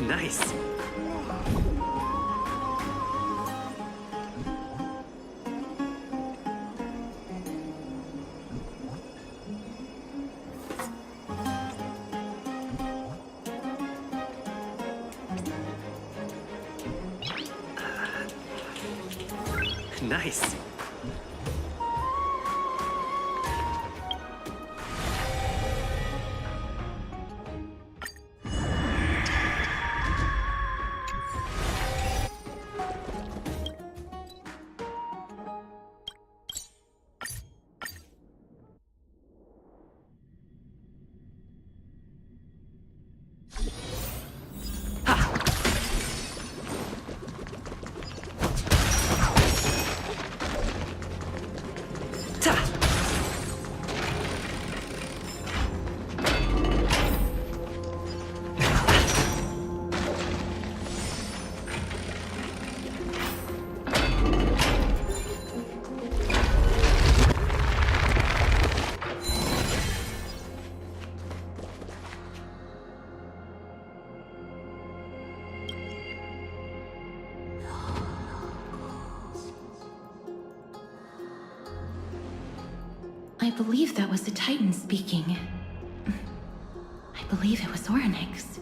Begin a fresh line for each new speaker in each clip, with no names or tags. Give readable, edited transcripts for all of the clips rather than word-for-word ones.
Nice. Nice.
I believe that was the Titan speaking. I believe it was Orynyx.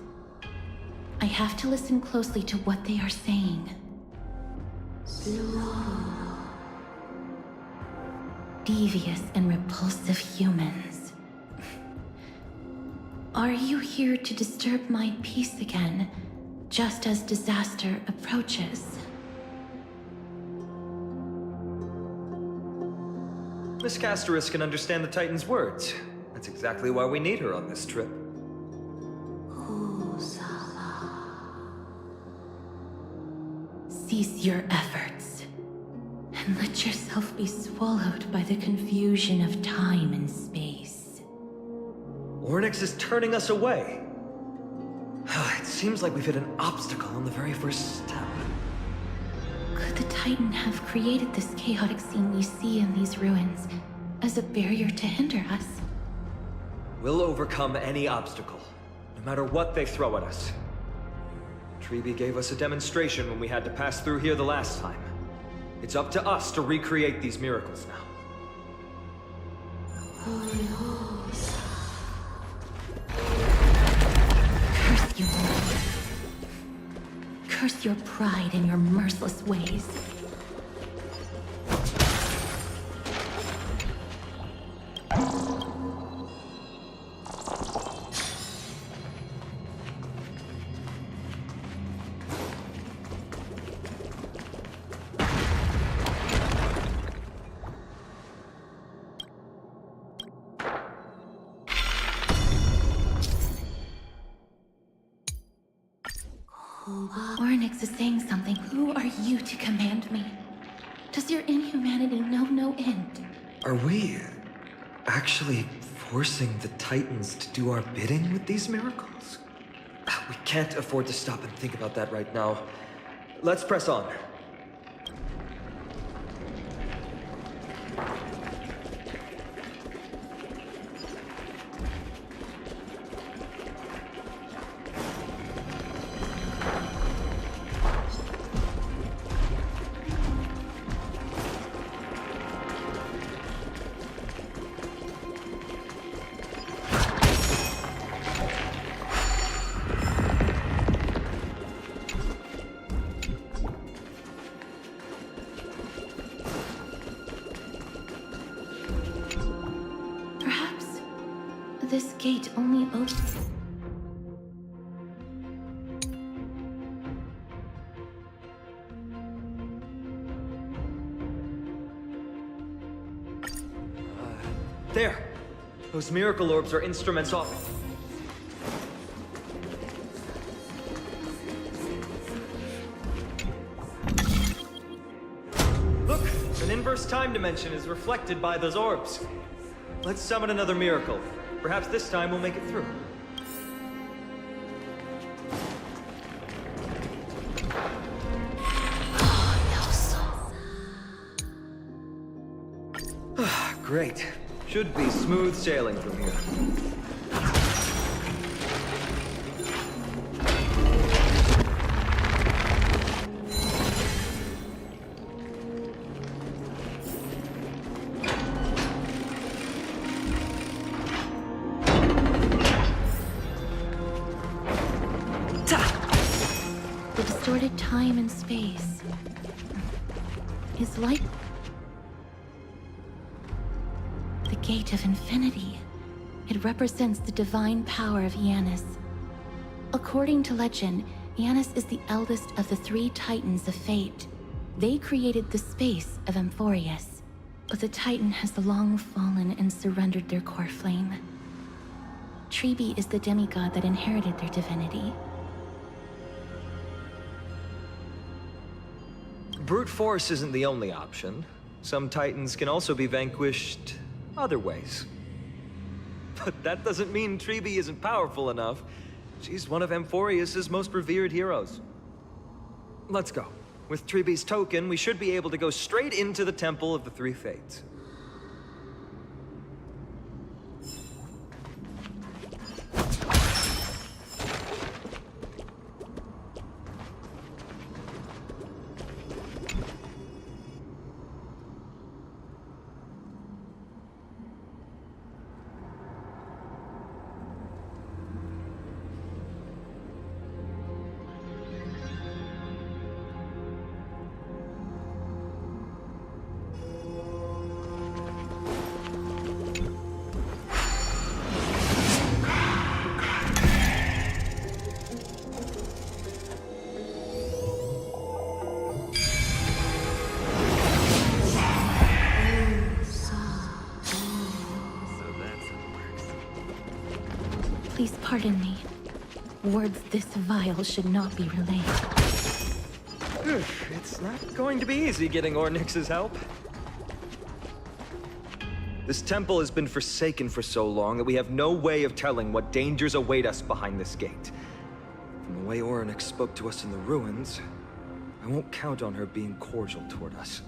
I have to listen closely to what they are saying. Devious and repulsive humans. Are you here to disturb my peace again, just as disaster approaches?
Miss Castoris can understand the Titan's words. That's exactly why we need her on this trip.
Cease your efforts, and let yourself be swallowed by the confusion of time and space.
Orynyx is turning us away. It seems like we've hit an obstacle on the very first step.
Could the Titan have created this chaotic scene we see in these ruins as a barrier to hinder us?
We'll overcome any obstacle, no matter what they throw at us. Terima gave us a demonstration when we had to pass through here the last time. It's up to us to recreate these miracles now.
Curse you, Lord. Curse your pride and your merciless ways. Orynyx is saying something. Who are you to command me? Does your inhumanity know no end?
Are we actually forcing the Titans to do our bidding with these miracles? We can't afford to stop and think about that right now. Let's press on.
This gate only opens.
There! Those miracle orbs are instruments off. Look! An inverse time dimension is reflected by those orbs. Let's summon another miracle. Perhaps this time we'll make it through. Great. Should be smooth sailing from here.
distorted time and space is like the gate of infinity. It represents the divine power of Janus. According to legend, Janus is the eldest of the 3 Titans of Fate. They created the space of Amphorius, but the Titan has long fallen and surrendered their core flame. Terima is the demigod that inherited their divinity.
Brute force isn't the only option. Some Titans can also be vanquished other ways. But that doesn't mean Terima isn't powerful enough. She's one of Amphorius' most revered heroes. Let's go. With Tribi's token, we should be able to go straight into the Temple of the 3 Fates.
Please pardon me. Words this vile should not be relayed.
It's not going to be easy getting Ornyx's help. This temple has been forsaken for so long that we have no way of telling what dangers await us behind this gate. From the way Ornyx spoke to us in the ruins, I won't count on her being cordial toward us.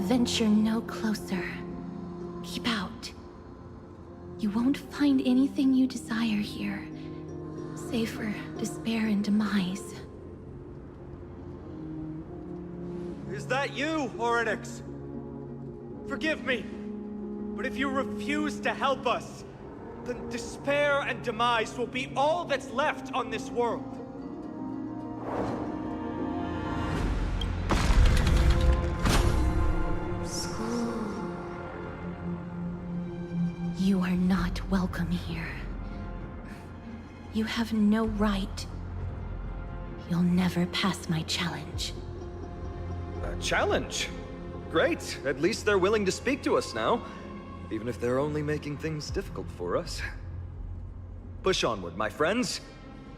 Venture no closer. Keep out. You won't find anything you desire here, save for despair and demise.
Is that you, Ornyx? Forgive me, but if you refuse to help us, then despair and demise will be all that's left on this world.
You are not welcome here. You have no right. You'll never pass my challenge.
A challenge? Great. At least they're willing to speak to us now. Even if they're only making things difficult for us. Push onward, my friends.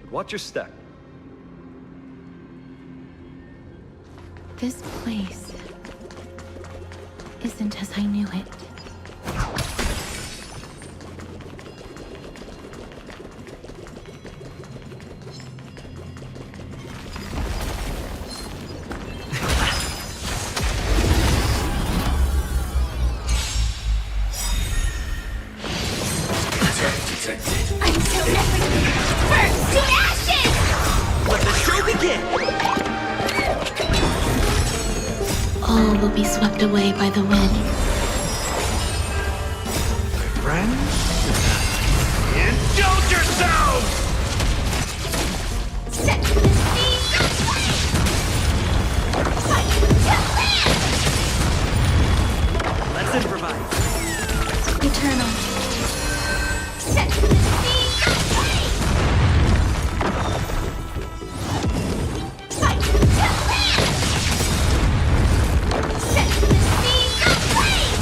But watch your step.
This place isn't as I knew it. All will be swept away by the wind.
Friends? Indulge yourselves!
Set to the speed of light! Fight to land!
Let's improvise.
Eternal.
Set to the speed of light! Fight to land! Set to the speed of light!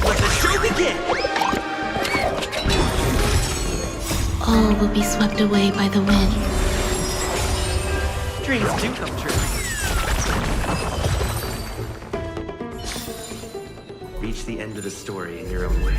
Let the show begin!
All will be swept away by the wind.
Dreams do come true. Reach the end of the story in your own way.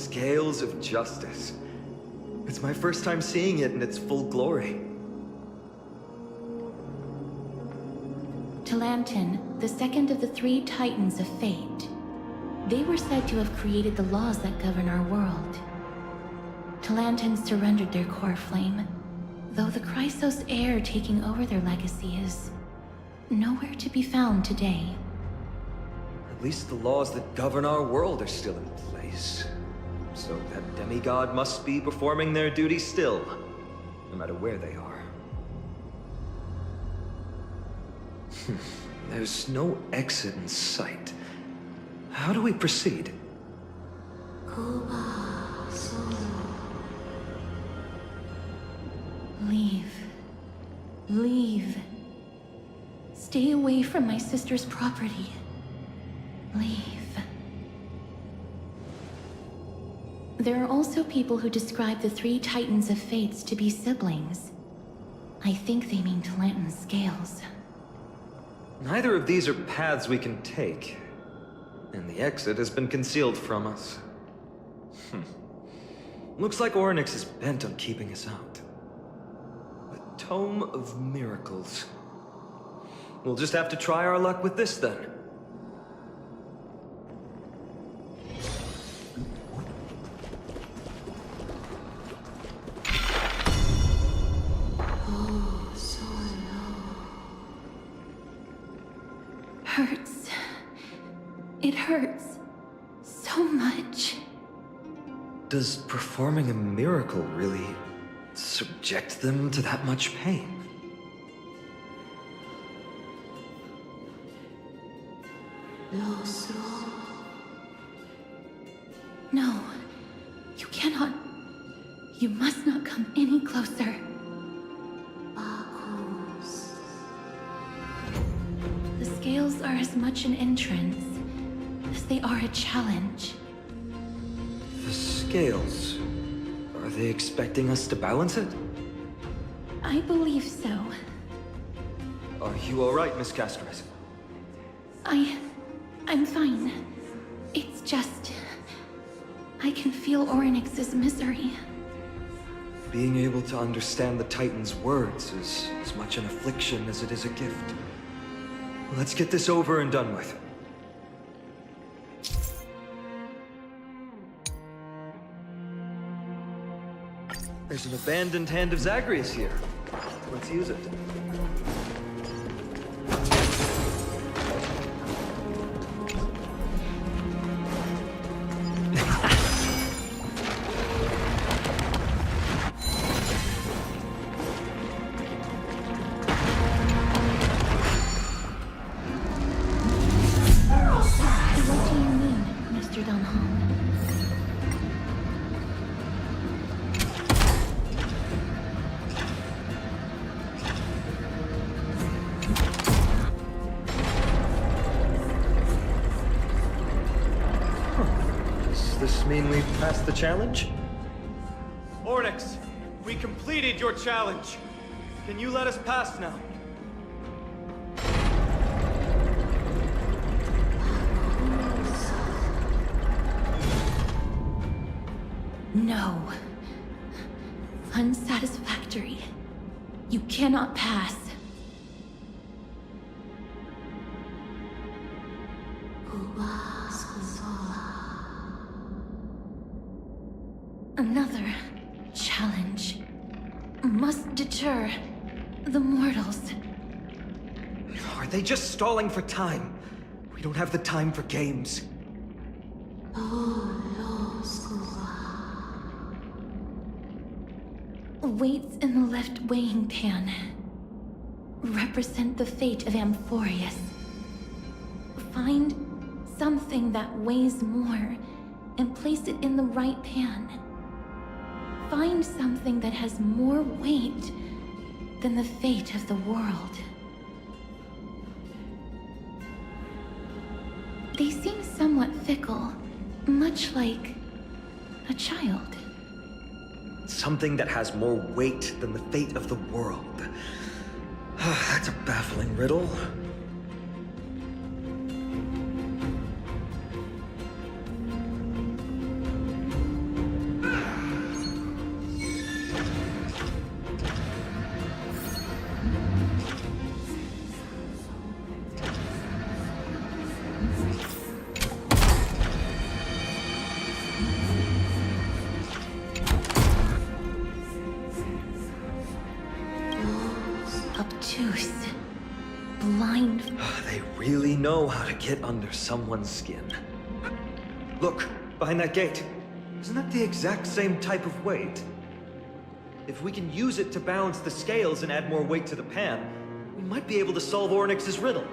scales of justice. It's my first time seeing it in its full glory.
Talantin, the second of the three titans of fate. They were said to have created the laws that govern our world. Talantin surrendered their core flame, though the Chrysos heir taking over their legacy is nowhere to be found today.
At least the laws that govern our world are still in place. So that demigod must be performing their duty still, no matter where they are. There's no exit in sight. How do we proceed?
Leave. Leave. Stay away from my sister's property. Leave. There are also people who describe the three titans of fates to be siblings. I think they mean Talantin's scales.
Neither of these are paths we can take, and the exit has been concealed from us. Looks like Orynyx is bent on keeping us out. The Tome of Miracles. We'll just have to try our luck with this then.
Hurts. It hurts so much.
Does performing a miracle really subject them to that much pain?
No, you cannot. You must not come any closer. The scales are as much an entrance as they are a challenge.
The scales. Are they expecting us to balance it?
I believe so.
Are you alright, Miss Castres?
I'm fine. It's just... I can feel Orynyx's misery.
Being able to understand the Titan's words is as much an affliction as it is a gift. Let's get this over and done with. There's an abandoned hand of Zagreus here. Let's use it.
What do you mean, Mr. Dunham?
Does this mean we've passed the challenge?
Orynyx, we completed your challenge. Can you let us pass now?
No. Unsatisfactory. You cannot pass. Another challenge must deter the mortals.
Are they just stalling for time? We don't have the time for games.
Weights in the left weighing pan represent the fate of Amphorius. Find something that weighs more and place it in the right pan. Find something that has more weight than the fate of the world. They seem somewhat fickle, much like a child.
Something that has more weight than the fate of the world. That's a baffling riddle. really know how to get under someone's skin. Look, behind that gate. Isn't that the exact same type of weight? If we can use it to balance the scales and add more weight to the pan, we might be able to solve Ornyx's riddle.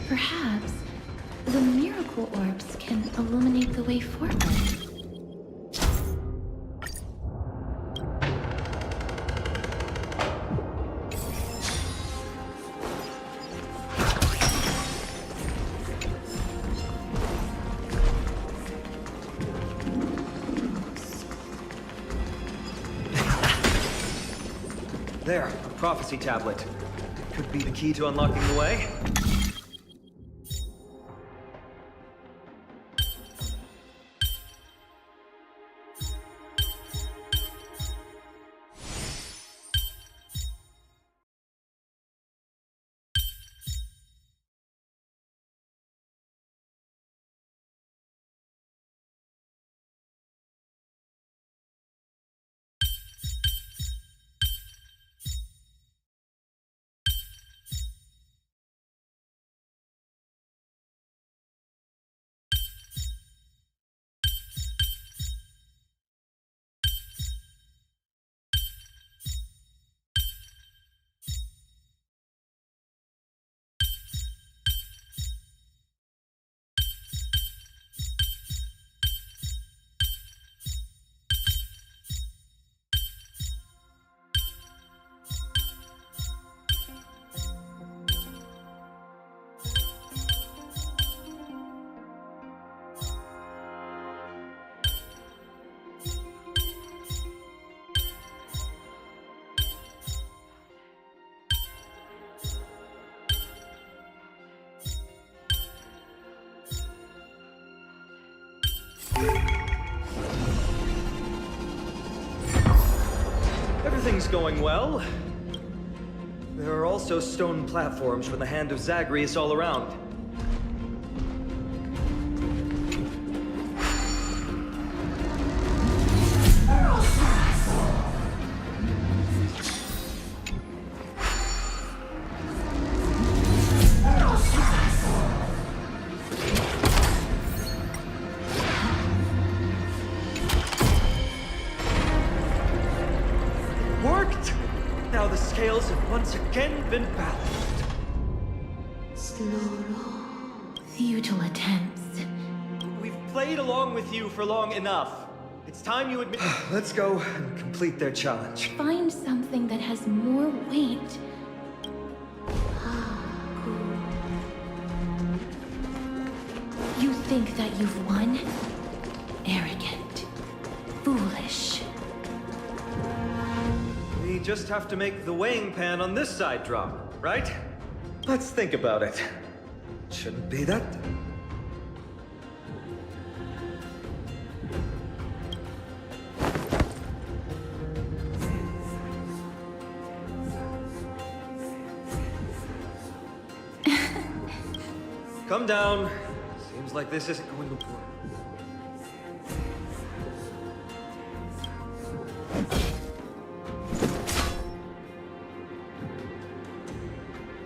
Perhaps the miracle orbs can illuminate the way forward.
There, a prophecy tablet. Could be the key to unlocking the way. Everything's going well. There are also stone platforms from the hand of Zagreus all around. Worked! Now the scales have once again been balanced.
Futile attempts.
We've played along with you for long enough. It's time you admit.
Let's go and complete their challenge.
Find something that has more weight. You think that you've won? Arrogant. Foolish.
We just have to make the weighing pan on this side drop, right? Let's think about it. Shouldn't be that. Come down. Seems like this isn't going to work.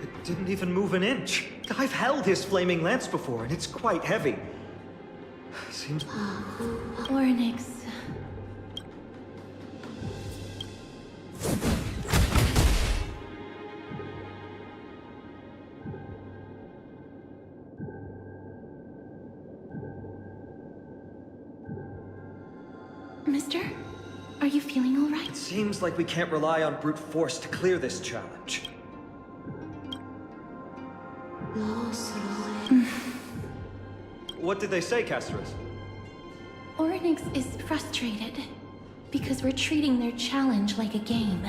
It didn't even move an inch. I've held his flaming lance before, and it's quite heavy. Seems...
Ornyx. Mister, are you feeling all right?
It seems like we can't rely on brute force to clear this challenge. What did they say, Castros?
Ornyx is frustrated because we're treating their challenge like a game.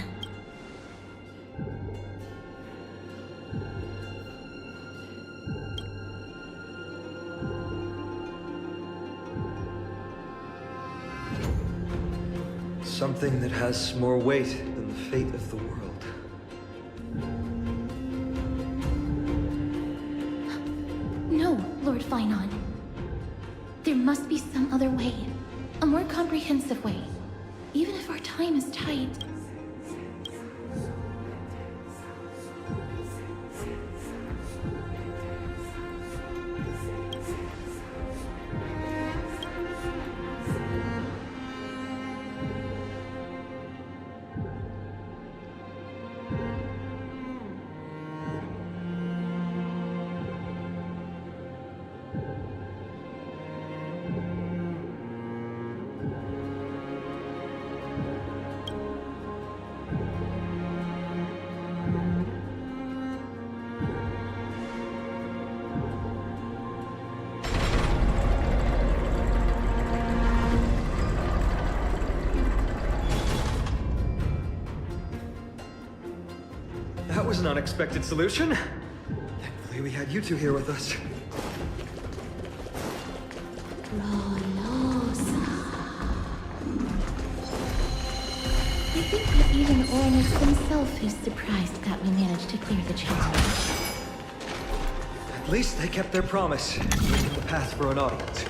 something that has more weight than the fate of the world.
No, Lord Finon. There must be some other way. A more comprehensive way. Even if our time is tight.
That was an unexpected solution. Thankfully, we had you two here with us.
I think that even Ornus himself is surprised that we managed to clear the challenge.
At least they kept their promise, making the path for an audience.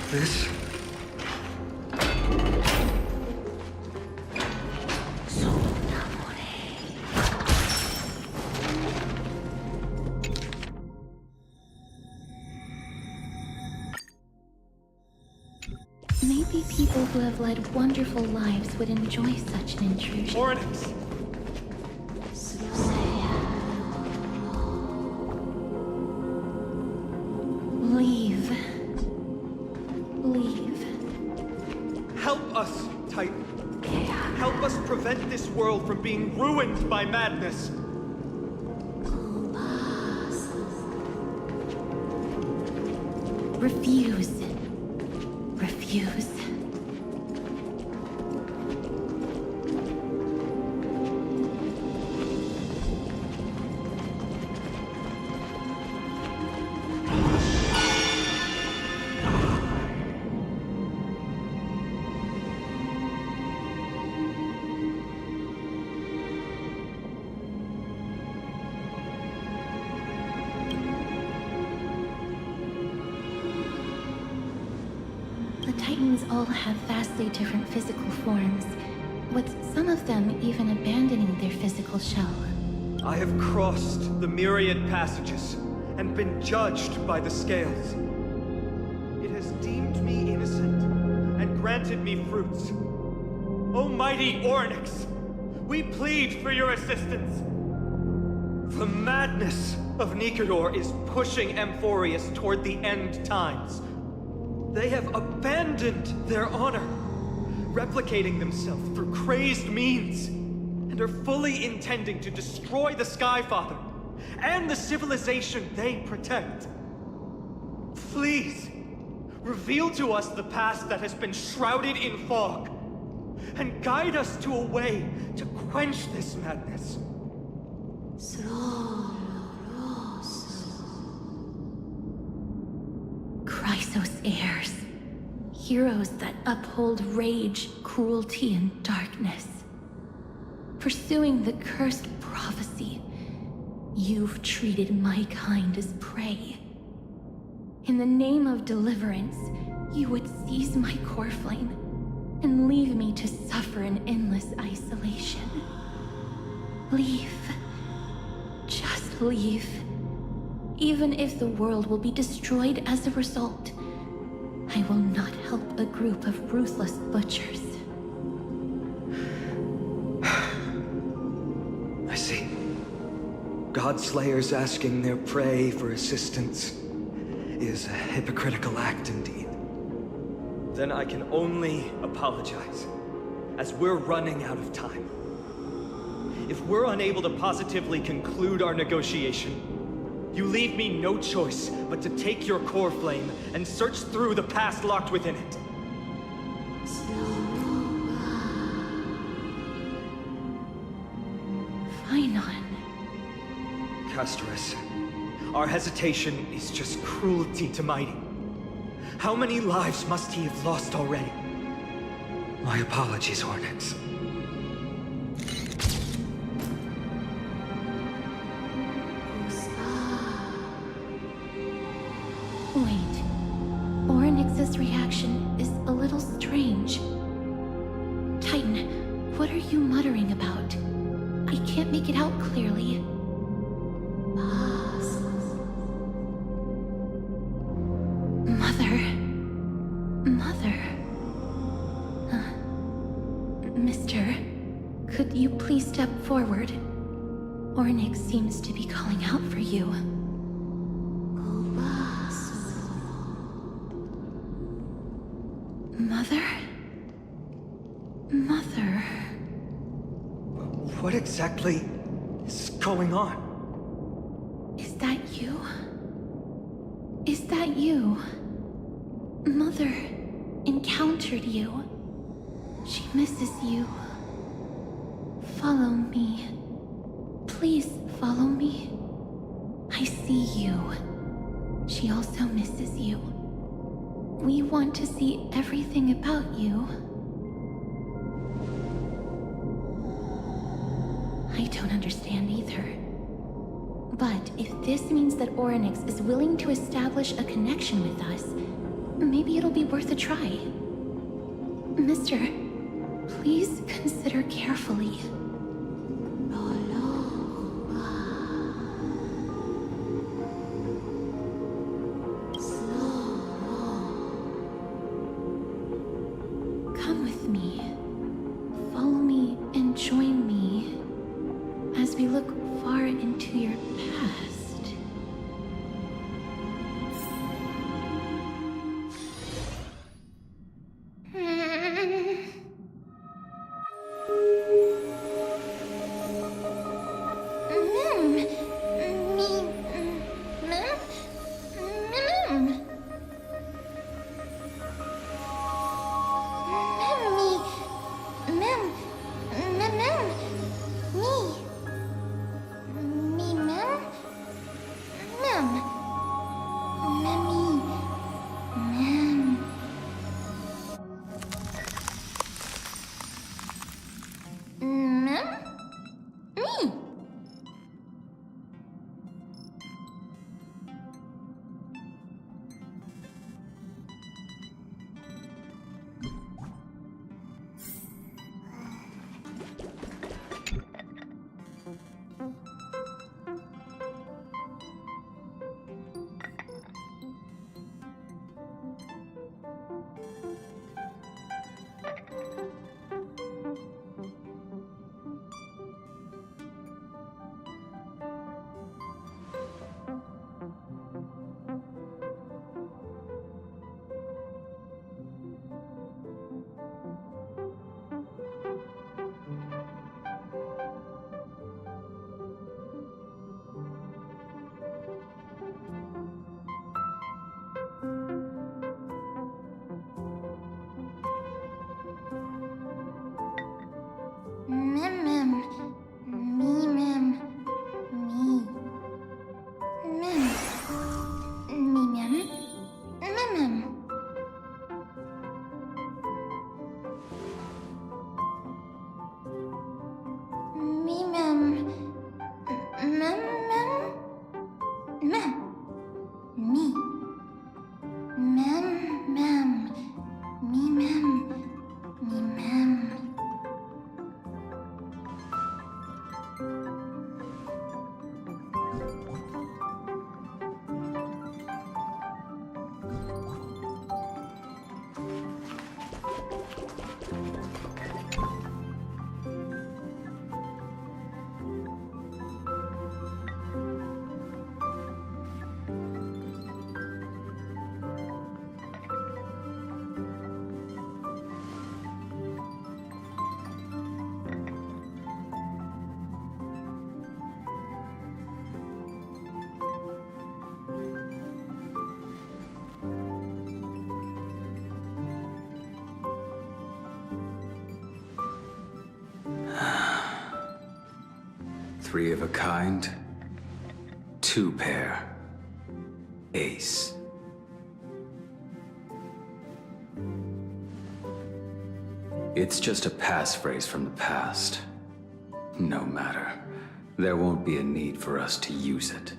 This?
Maybe people who have led wonderful lives would enjoy such an intrusion.
Ornix!
Leave. Leave.
Help us, Titan. Help us prevent this world from being ruined by madness.
Refuse. Refuse. The Titans all have vastly different physical forms, with some of them even abandoning their physical shell.
I have crossed the myriad passages and been judged by the scales. It has deemed me innocent and granted me fruits. Almighty Ornix, we plead for your assistance. The madness of Nicanor is pushing Amphorius toward the end times. They have abandoned their honor, replicating themselves through crazed means, and are fully intending to destroy the Skyfather and the civilization they protect. Please, reveal to us the past that has been shrouded in fog, and guide us to a way to quench this madness.
Chrysos heirs. Heroes that uphold rage, cruelty, and darkness. pursuing the cursed prophecy. You've treated my kind as prey. In the name of deliverance, you would seize my core flame and leave me to suffer in endless isolation. Leave. Just leave. Even if the world will be destroyed as a result, I will not help a group of ruthless butchers.
I see. Godslayers asking their prey for assistance is a hypocritical act indeed. Then I can only apologize, as we're running out of time. If we're unable to positively conclude our negotiation, you leave me no choice but to take your core flame and search through the past locked within it.
Fine on.
Castorus, our hesitation is just cruelty to Mighty. How many lives must he have lost already? My apologies, Hornets.
Wait. Orynyx's reaction is a little strange. Titan, what are you muttering about? I can't make it out clearly. Mother. Mister, could you please step forward? Orynyx seems to be calling out for you. Mother.
What exactly is going on?
Is that you? Is that you? Mother encountered you. She misses you. Follow me. Please follow me. I see you. She also misses you. We want to see everything about you. I don't understand either. But if this means that Orynyx is willing to establish a connection with us, maybe it'll be worth a try. Mister, please consider carefully. Come with me. Follow me and join me as we look far into your past.
3 of a kind, 2 pair, ace. It's just a passphrase from the past. No matter. There won't be a need for us to use it.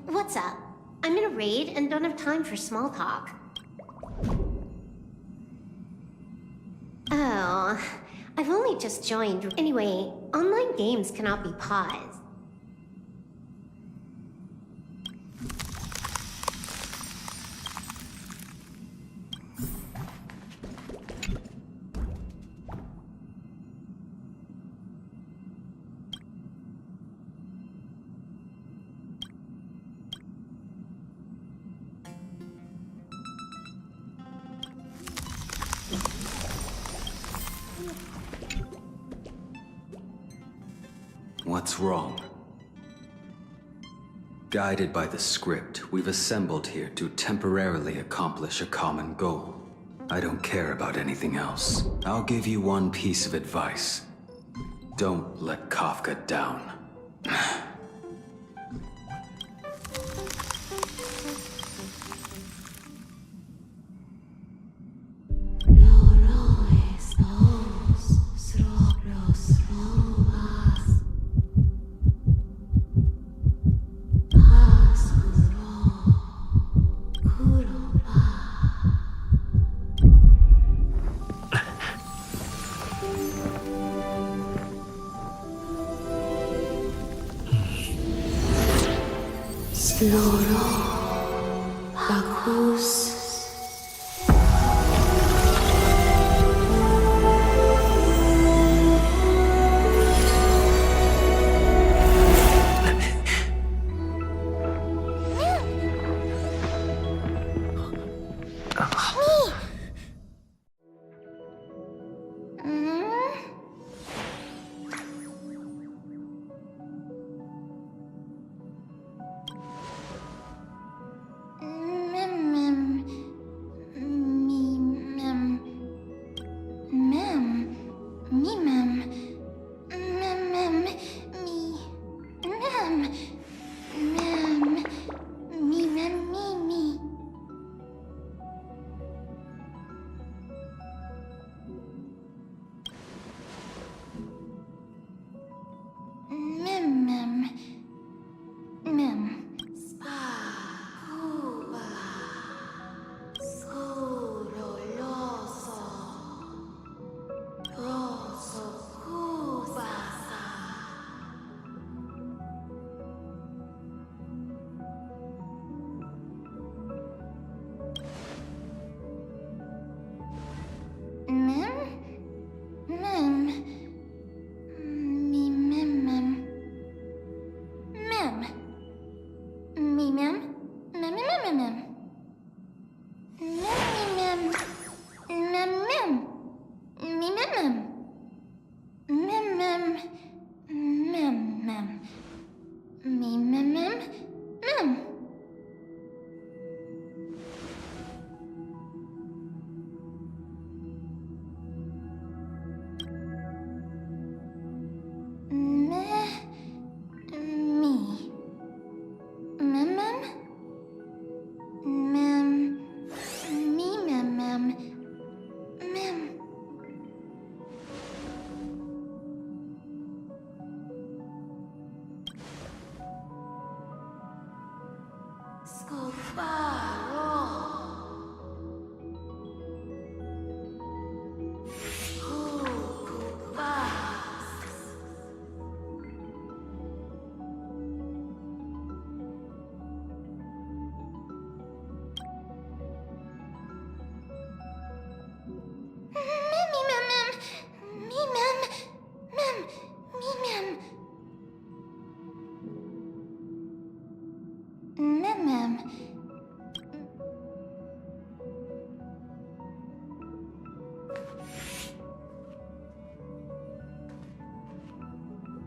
What's up? I'm in a raid and don't have time for small talk. Oh, I've only just joined. Anyway, online games cannot be paused.
What's wrong? Guided by the script, we've assembled here to temporarily accomplish a common goal. I don't care about anything else. I'll give you one piece of advice. Don't let Kafka down.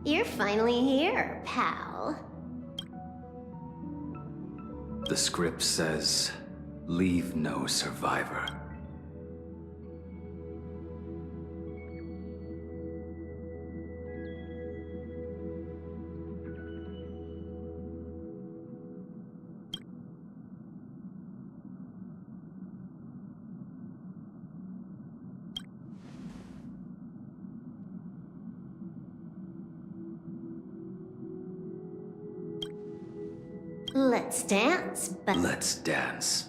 You're finally here, pal.
The script says, leave no survivor.
Let's dance, but
Let's dance.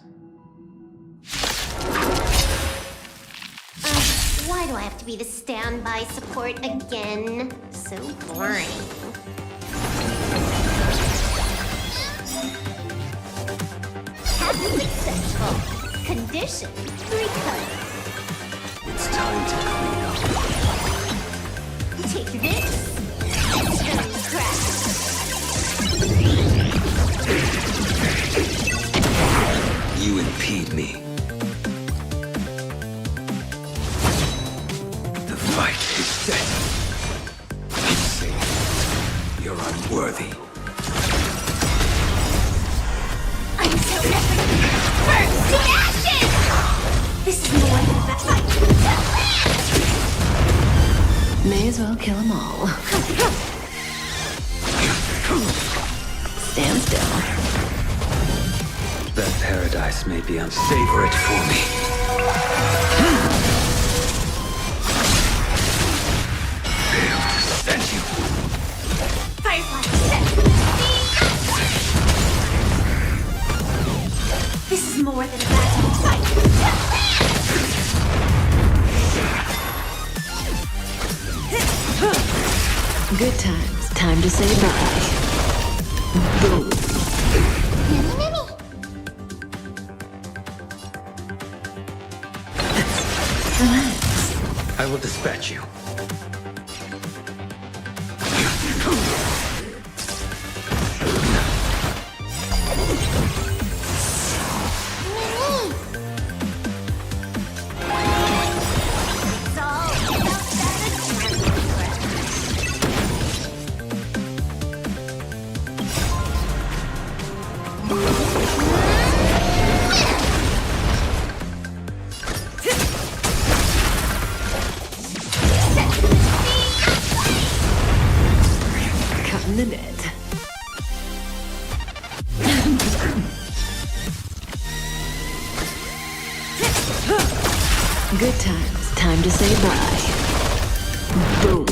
why do I have to be the standby support again? So boring. Task successful. Condition recovered.
It's time to clean up.
Take this. Stone crash.
You impede me. The fight is set. You're unworthy.
I'm so epic. Burn to ashes! This is more than a fight.
May as well kill them all. Stand still.
That paradise may be unsavor it for me. Failed to send you.
Firefly set. This is more than a battle. Fight.
Good times. Time to say bye. Boom.
I will dispatch you.
It's all about that adrenaline rush.
Cutting the net. Good times. Time to say bye. Boom.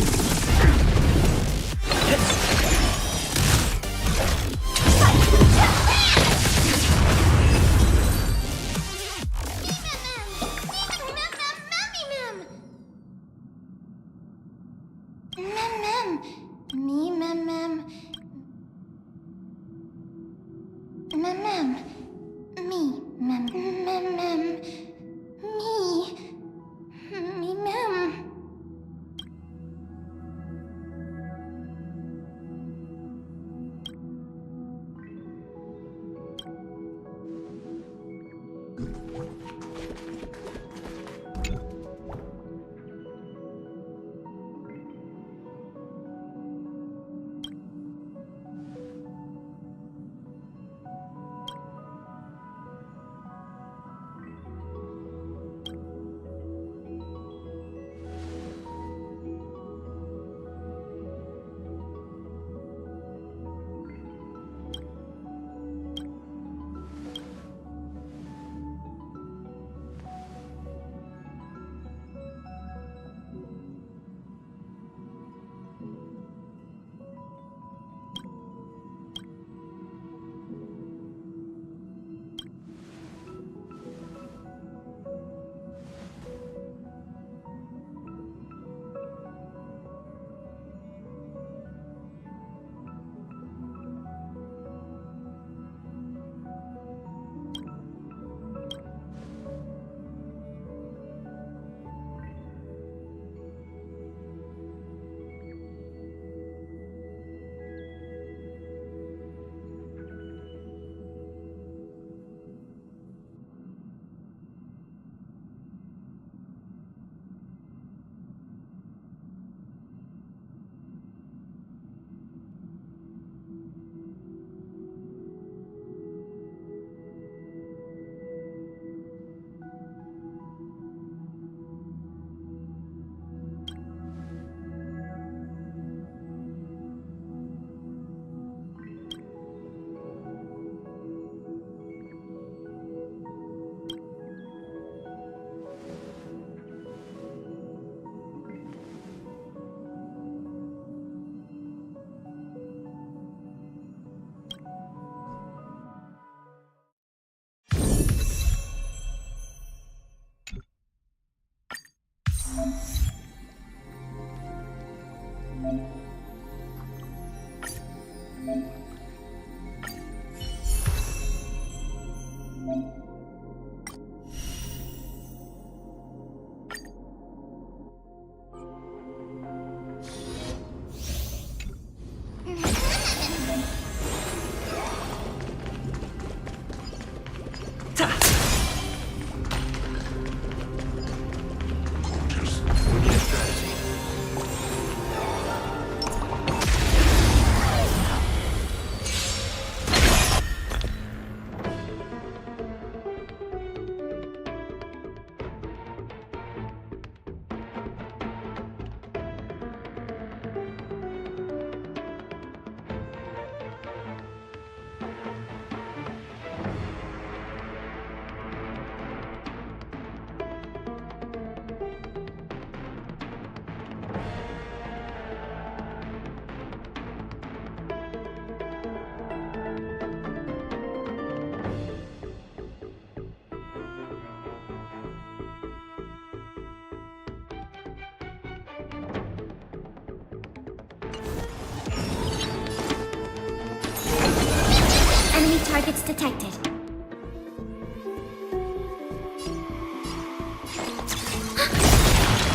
Enemy targets detected.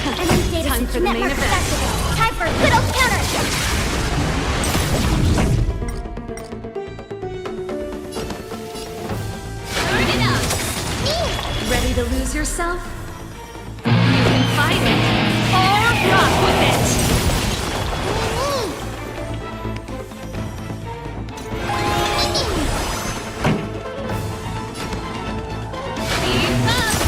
Enemy data
Time for the main
network
event.
activated. Time for little counterattack. Turn it up.
Ready to lose yourself? You can fight it, or rock with it!
Keep up.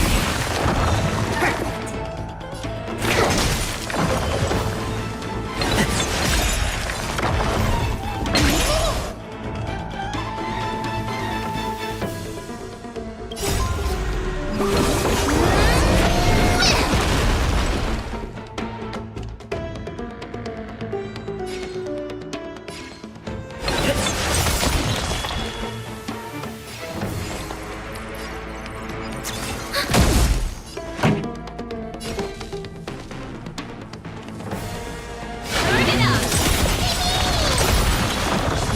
Turn it up.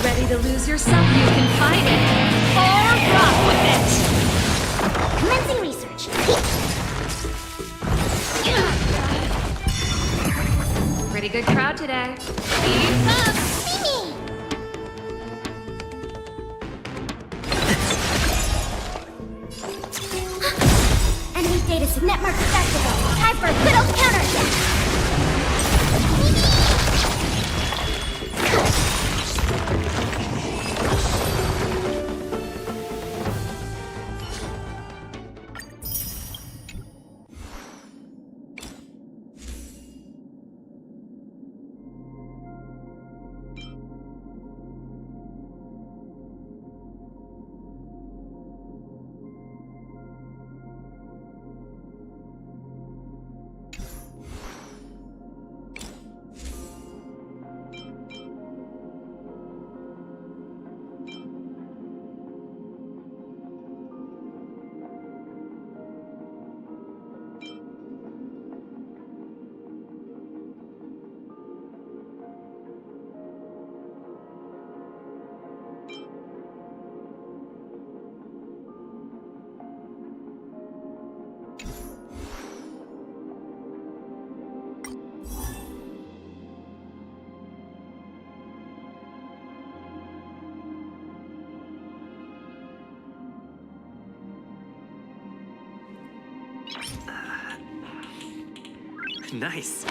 Ready to lose yourself? You can fight it, or rock with it!
Commencing research.
Pretty good crowd today.
Keep up. Mimi. Enemy data network activated. Time for little counterattack.
Nice.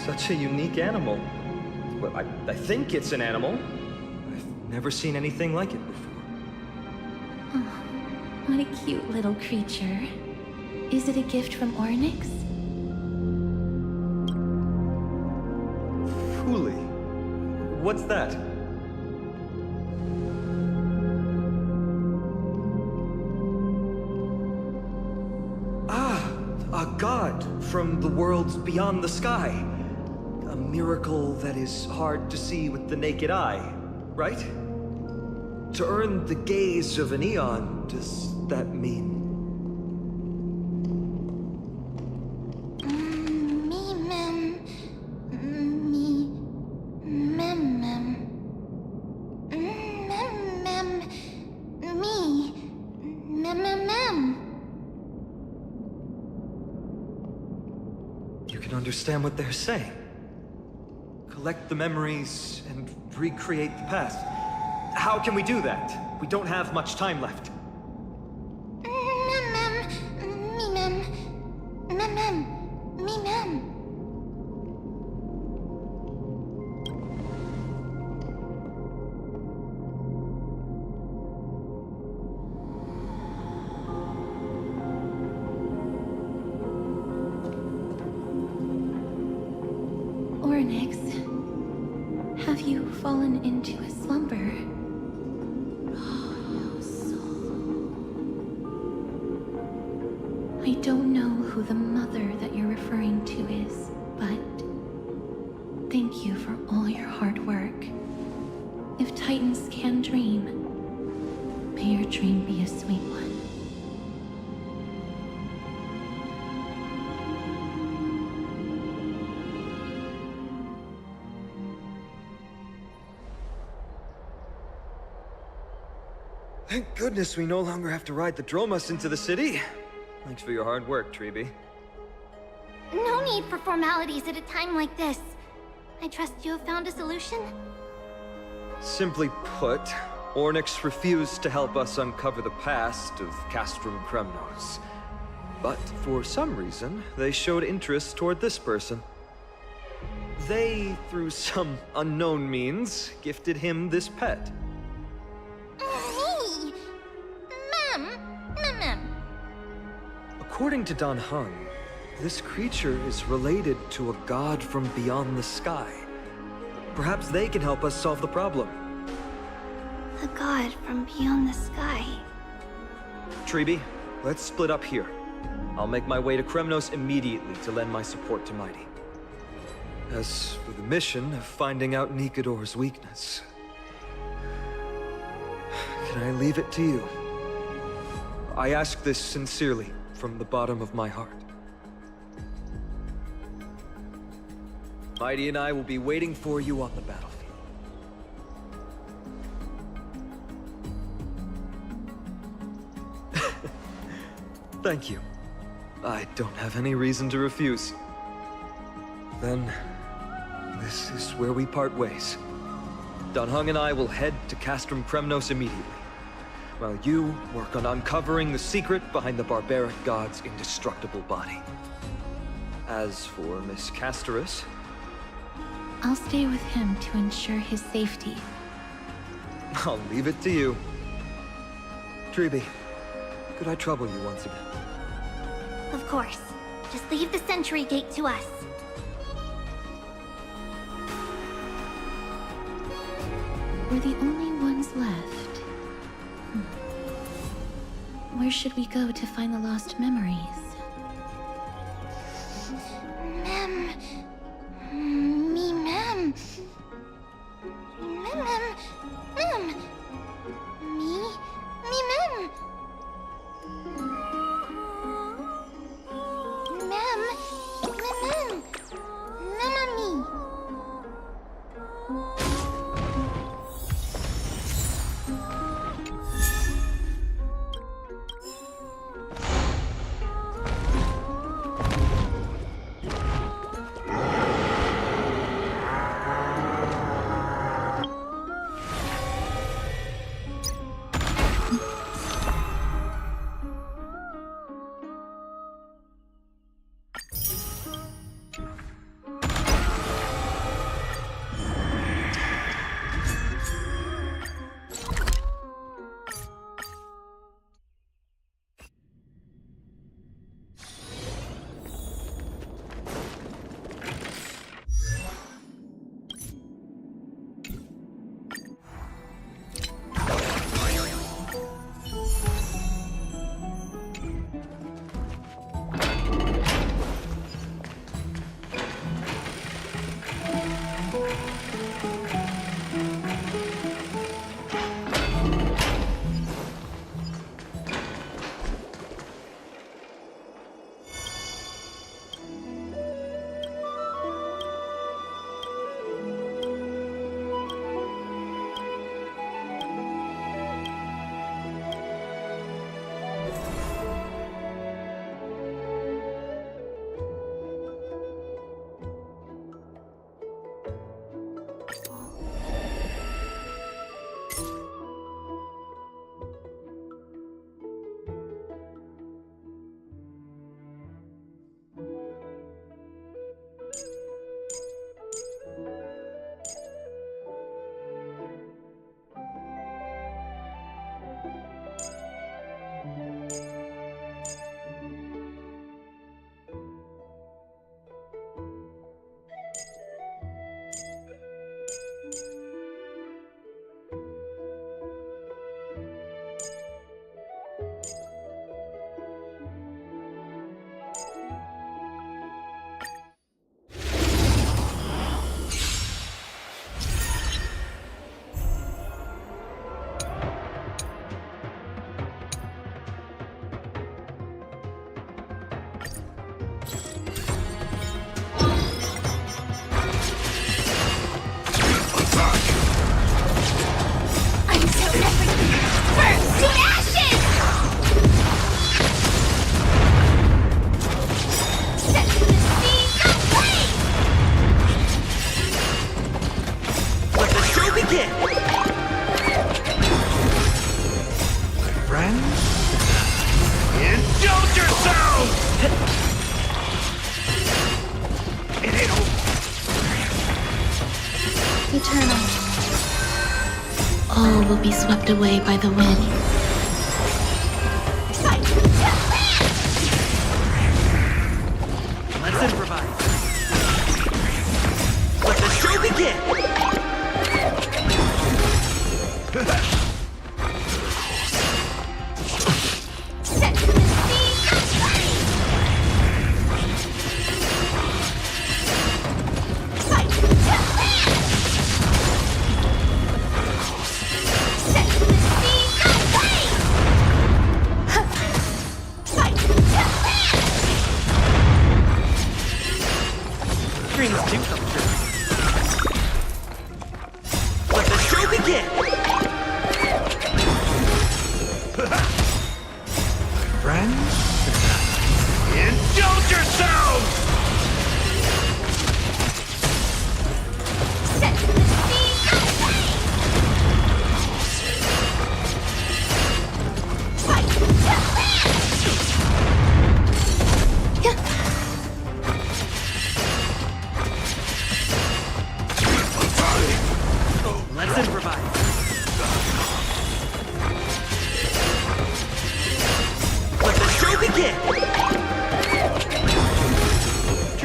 Such a unique animal. Well, I think it's an animal. I've never seen anything like it before.
Oh, what a cute little creature. Is it a gift from Ornyx?
Fooly. What's that? Ah, a god from the worlds beyond the sky. A miracle that is hard to see with the naked eye, right? To earn the gaze of an eon, does that mean? You can understand what they're saying. Collect the memories and recreate the past. How can we do that? We don't have much time left.
Ornyx, have you fallen into a slumber? I don't know who the mother that you're referring to is, but thank you for all your hard work. If Titans can dream, may your dream be a sweet one.
Thank goodness we no longer have to ride the Dromas into the city. Thanks for your hard work, Terima.
No need for formalities at a time like this. I trust you have found a solution?
Simply put, Ornyx refused to help us uncover the past of Castrum Kremnos. But for some reason, they showed interest toward this person. They, through some unknown means, gifted him this pet.
Hey! Ma'am.
According to Dan Heng, this creature is related to a god from beyond the sky. Perhaps they can help us solve the problem.
The god from beyond the sky.
Terima, let's split up here. I'll make my way to Kremnos immediately to lend my support to Mighty. As for the mission of finding out Nikador's weakness, can I leave it to you? I ask this sincerely, from the bottom of my heart. Mighty and I will be waiting for you on the battlefield. Thank you. I don't have any reason to refuse. Then, this is where we part ways. Danhung and I will head to Castrum Kremnos immediately, while you work on uncovering the secret behind the barbaric god's indestructible body. As for Miss Castorus,
I'll stay with him to ensure his safety.
I'll leave it to you. Treeby, could I trouble you once again?
Of course. Just leave the sentry gate to us.
We're the only ones left. Where should we go to find the lost memories?
Mem. Me, mem. Mem. Mem. Me, mem. Mem. Mem.
Eternal. All will be swept away by the wind.
Let's improvise. Let the show begin! Dreams do come true.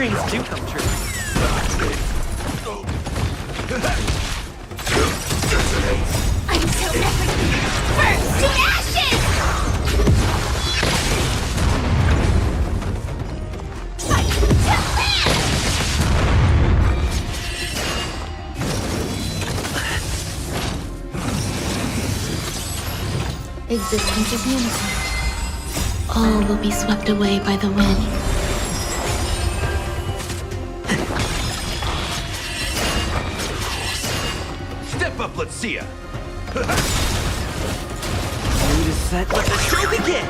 Dreams do come true.
I'm so everything! Burn to ashes! Fight to land!
Existence is unity. All will be swept away by the wind.
Step up, let's see ya. Mood is set, let the show begin.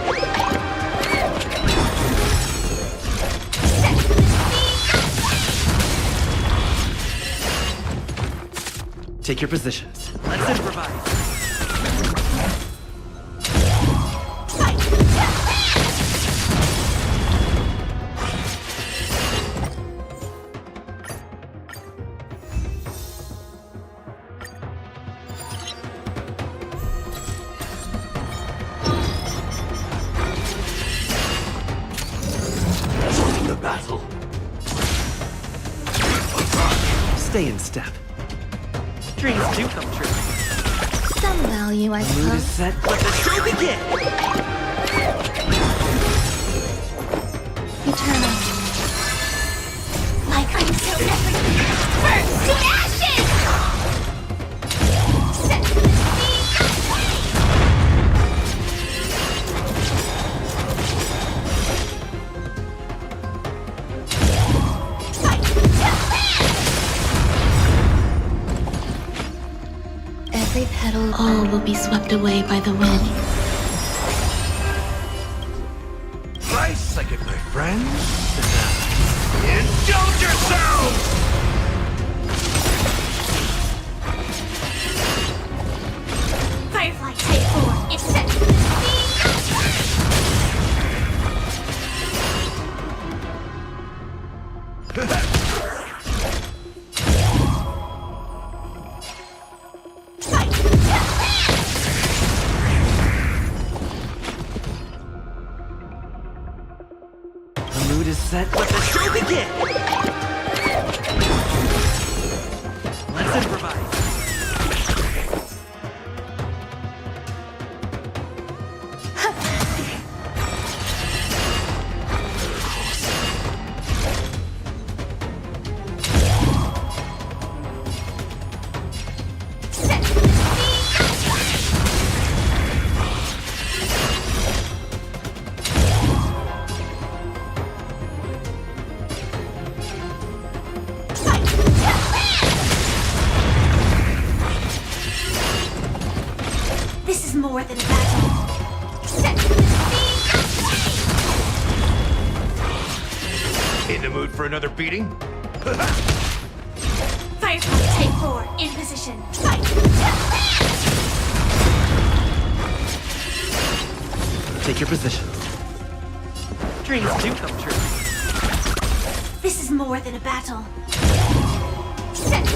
Take your positions. Let's improvise. The battle. Stay in step. Dreams do come true.
Some value, I
Mood is
suppose.
set, let the show begin.
Eternal.
Like I'm so everything! Burn to ashes! Set the fight to land!
Every petal, all will be swept away by the wind.
Nice second, my friend. Indulge yourself!
Firefly Type 4 is set! Fight to land!
The mood is set, let the show begin! Let's improvise.
Set the fight to land! This is more than a battle. Set the
In the mood for another beating?
Firefly Type 4 in position. Fight to land!
Take your positions. Dreams do come true.
This is more than a battle. Set the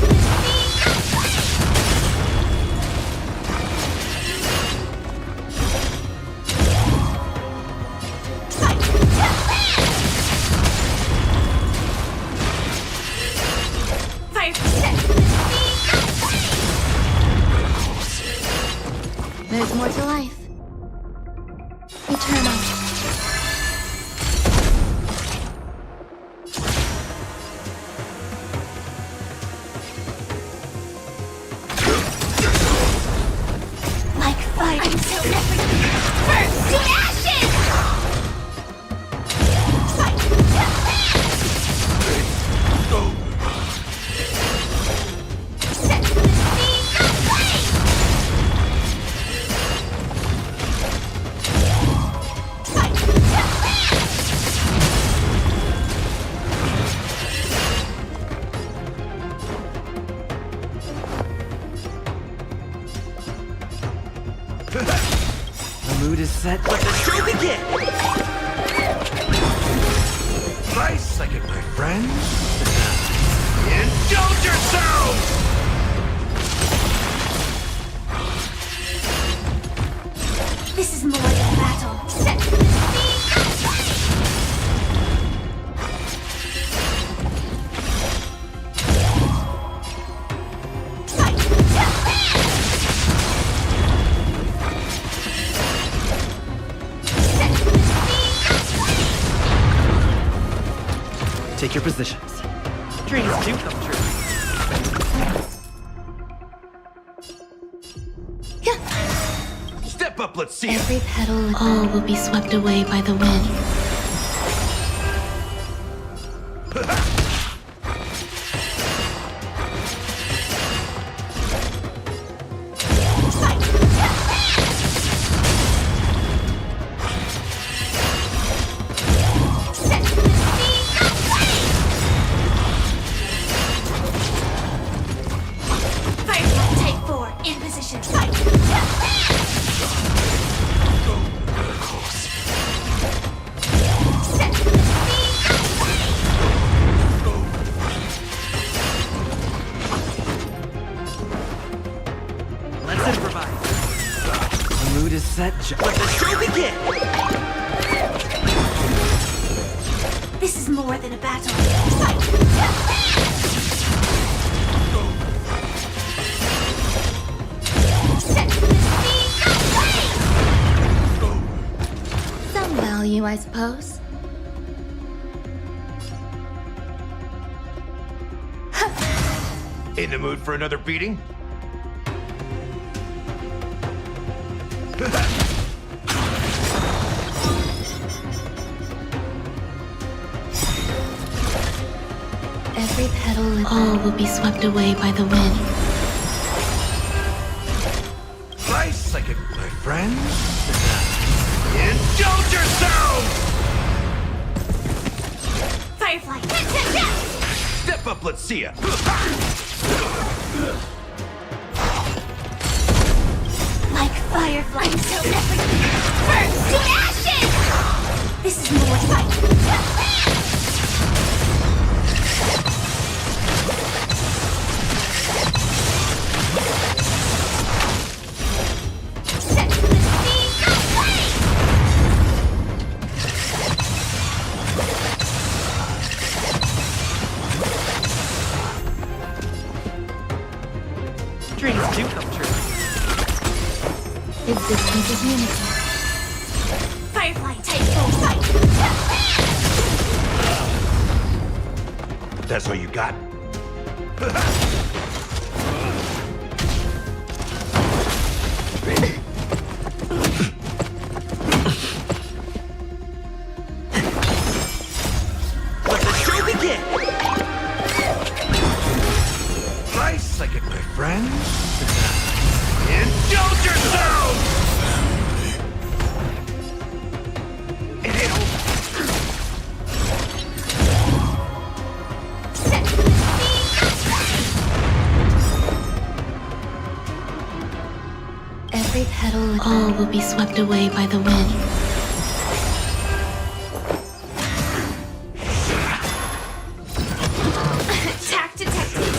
fight to land! Fire set
There's more to life. Eternal.
like fire until everything burns to ashes! Fight to land! Set the scene aflame! Fight to land!
The mood is set, let the show begin! Nice second, my friend. Indulge yourself!
This is more than a battle. Set the scene aflame!
Take your positions. Dreams do come true.
Step up, let's see it.
Every petal, all will be swept away by the wind.
Firefly Type 4 in position. Fight!
Let's improvise. The mood is set. Let the show begin!
This is more than a battle. Fight!
Some value, I suppose.
In the mood for another beating?
Every petal, all will be swept away by the wind.
Nice, like it, my friend. Indulge yourself!
Firefly! Hit, hit, hit!
Step up, let's see ya.
Like firefly, so everything burns to ashes! This is more fight! Set the scene ablaze!
Dreams do come true.
Existence is unity.
Firefly Type 4 fight!
That's all you got?
Let the show begin!
Nice, like it, my friend. Indulge yourself! It ain't over.
Set the scene ablaze!
Every petal, all will be swept away by the wind.
Attack detected!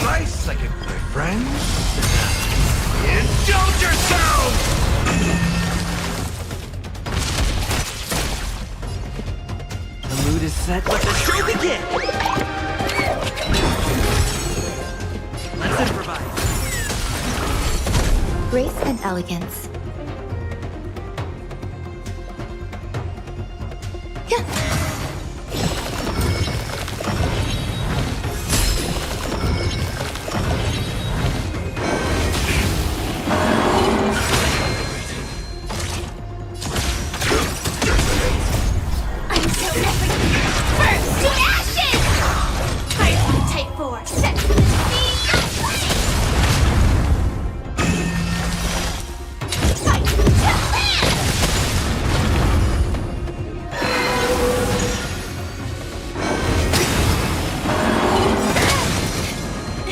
Nice, like it, my friend. Indulge yourself!
The mood is set. Let the show begin! Let's improvise.
Grace and elegance.
Until everything burns to ashes! Firefly Type 4 set the scene ablaze! Fight!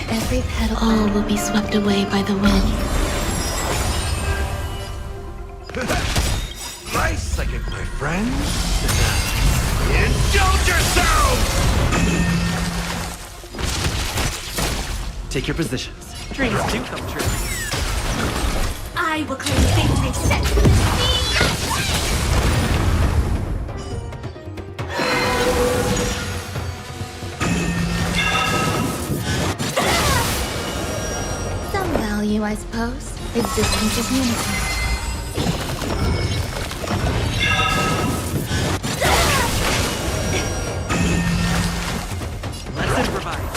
Every petal, all will be swept away by the wind.
Nice, like it, my friend. Indulge yourself!
Take your positions. Dreams do come true.
I will claim victory. Set the scene ablaze!
I suppose existence is unity.
Let's improvise.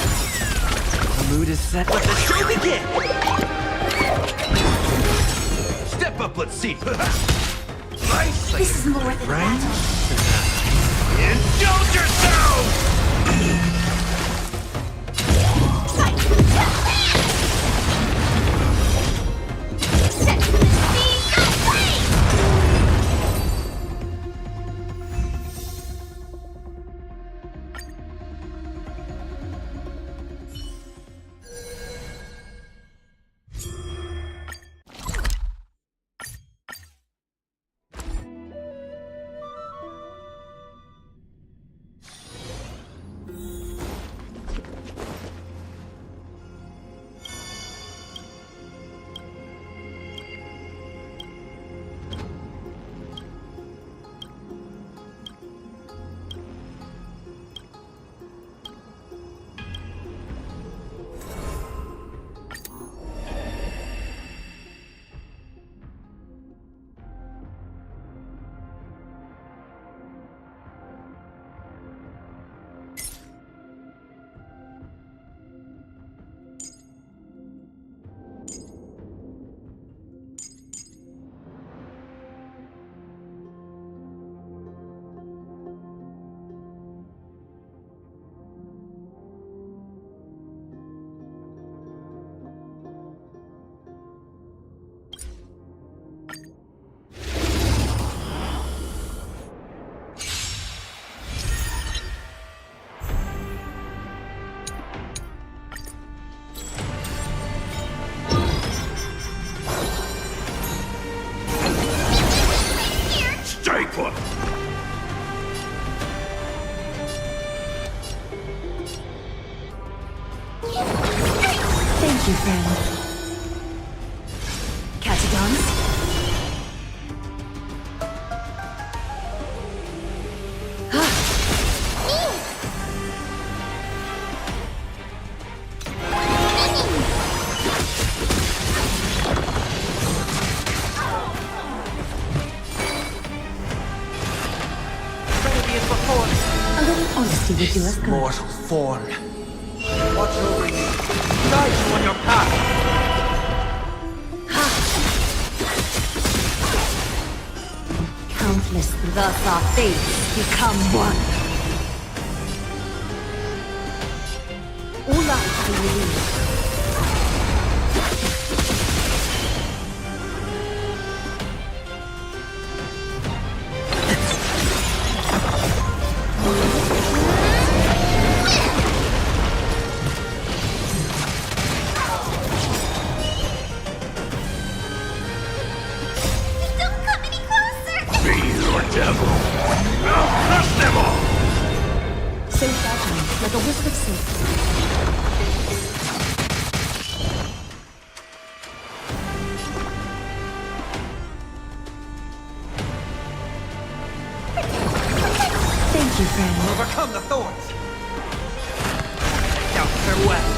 The mood is set. Let the show begin!
Step up, let's see. Nice.
This is more than a
Right?
battle.
Indulge yourself!
Fight to the set to the speed of light!
Stay put!
Thank you, friend. Catadons?
Ready as before.
A little honesty would do us good.
Mortal form. Watch over you. Guide you on your path.
Countless, thus our fates become one. All life will release.
Don't come any closer!
Be your devil. I'll crush them all!
So fragile, like a wisp of silk. Thank you, friend.
Overcome the thorns. Doubt farewell.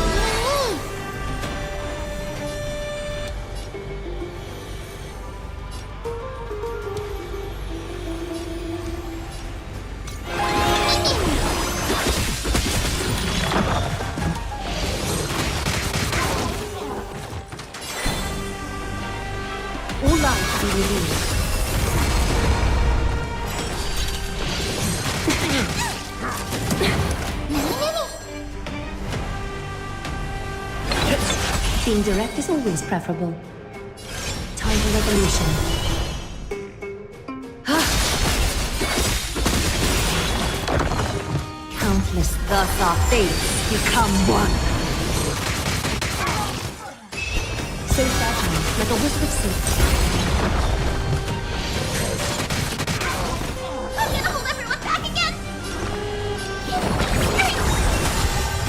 All life be released. Being direct is always preferable. Time for revolution. Countless, thus our fates become one. So fragile, like a wisp of silk.
I'm gonna hold everyone back again!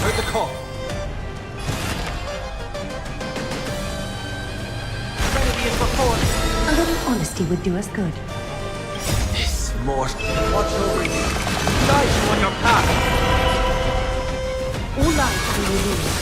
Heard the call. Ready as before.
A little honesty would do us good.
This mortal. Watch over you. Guide you on your path.
All life be released.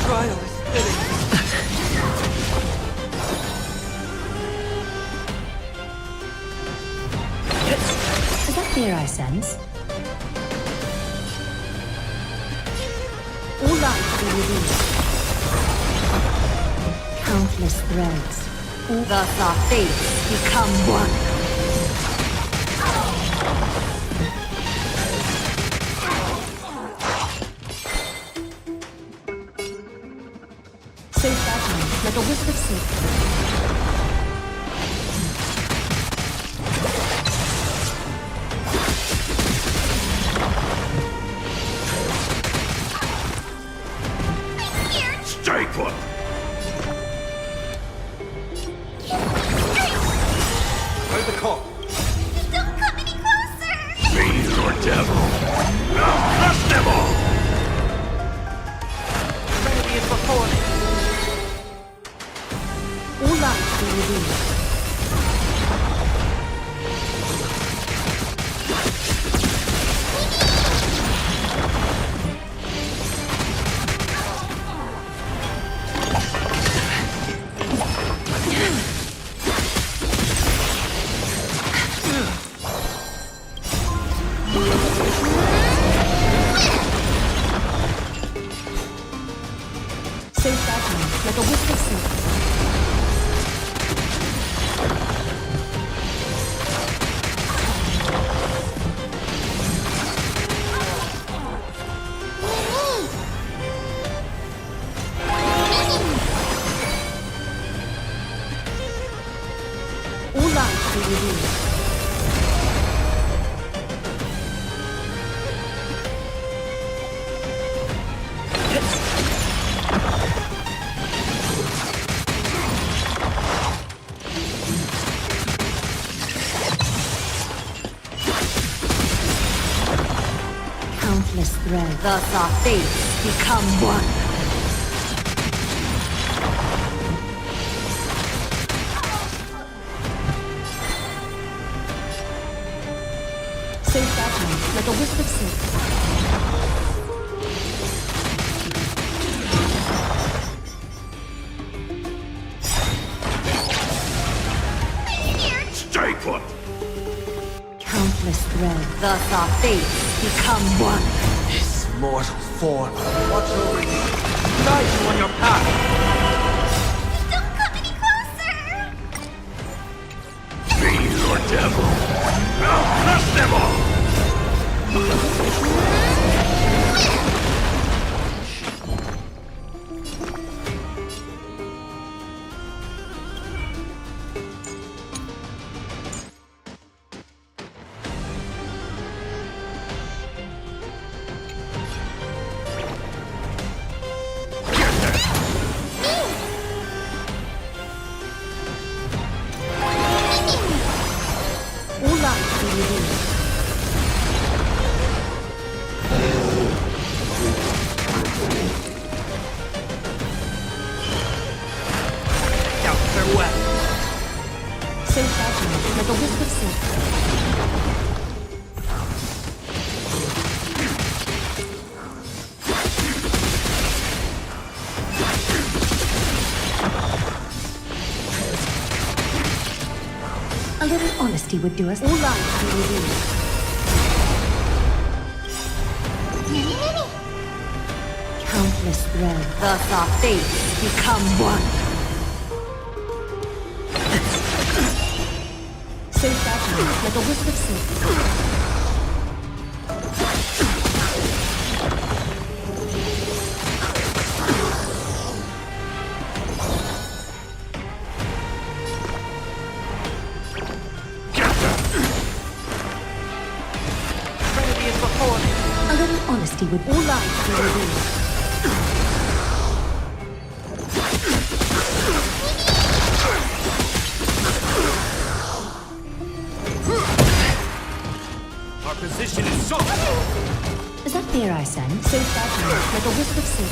Trial is fitting.
Is that fear I sense? All life be released. Countless threads. Thus our fates become one. Safe battle, like a wisp of silk.
Stay put! Where's the call?
Don't come any closer!
Fiend or devil? I'll crush them all!
Trinity is before me.
All life be revealed. Safe battle, like a wisp of silk. All life be revealed. Countless threads. Thus our fates become one. Safe battle, like a wisp of silk.
Stay put!
Countless threads. Thus our fates become one.
This mortal form. Watch over you. Guide you on your path.
Don't come any closer!
Fiend or devil? I'll crush them all!
All life be revealed.
Out farewell.
Safe battle, like a wisp of silk. A little honesty would do us. All life be revealed. Countless threads. Thus our fates become one. Safe battle, like a wisp of silk.
Trinity is before me.
A little honesty would all life be revealed.
Our position is so...
Is that fear I sense? Safe battle, like a wisp of silk.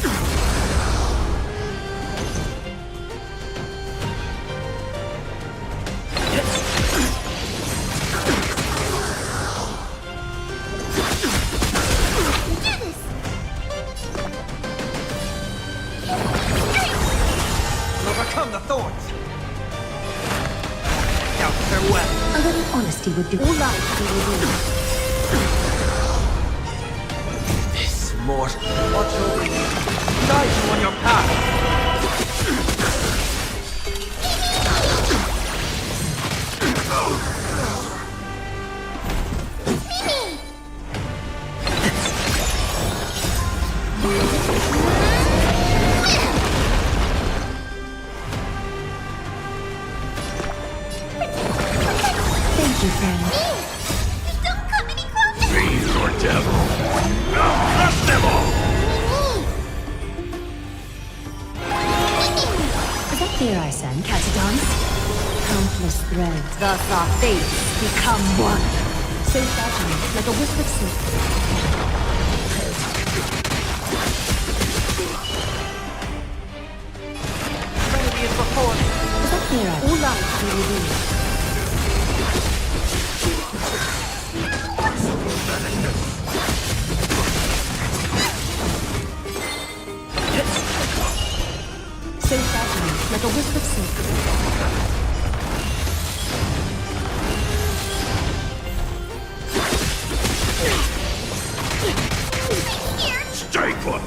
would do. All life he will do.
This mortal. Watch over you. Guide you on your path.
Thank you, friend.
Don't come any closer!
Fiend or devil. Now crush them all!
Is that clear, Ryzen? Catadons? Countless threads. Thus our fates become one. So fragile, like a wisp of silk.
Remedy is before me.
Is that clear, Ryzen? All life we will do. So fragile, like a wisp of silk.
Stay put!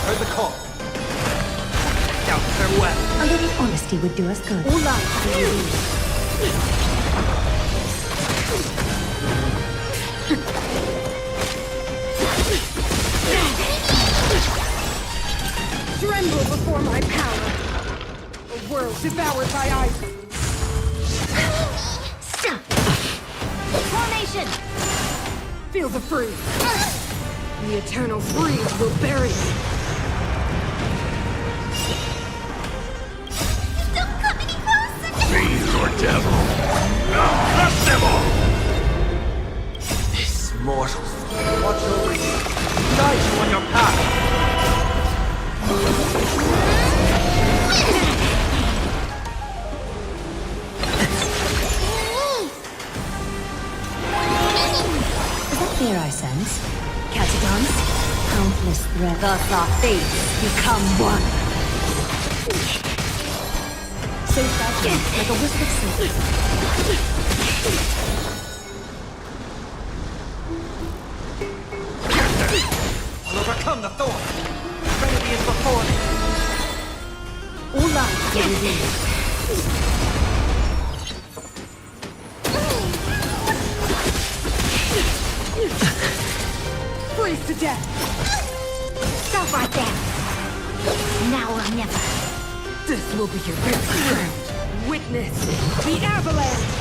Heard the call. Doubt farewell.
A little honesty would do us good. All life we will do.
Tremble before my power. A world devoured by ice.
Stop! Formation!
Feel the freeze. The eternal freeze will bury me.
Don't come any closer!
Fiend or devil. Now crush them all!
This mortal. Watch over you. Guide you on your path.
Is that clear, I sense? Catadons? Countless threads. Thus our fates become one. So fragile, like a wisp of silk.
I'll overcome the thorn. Remedy is before me.
All life will be.
Freeze to death.
Stop right there! Now or never.
This will be your best friend. Witness the avalanche.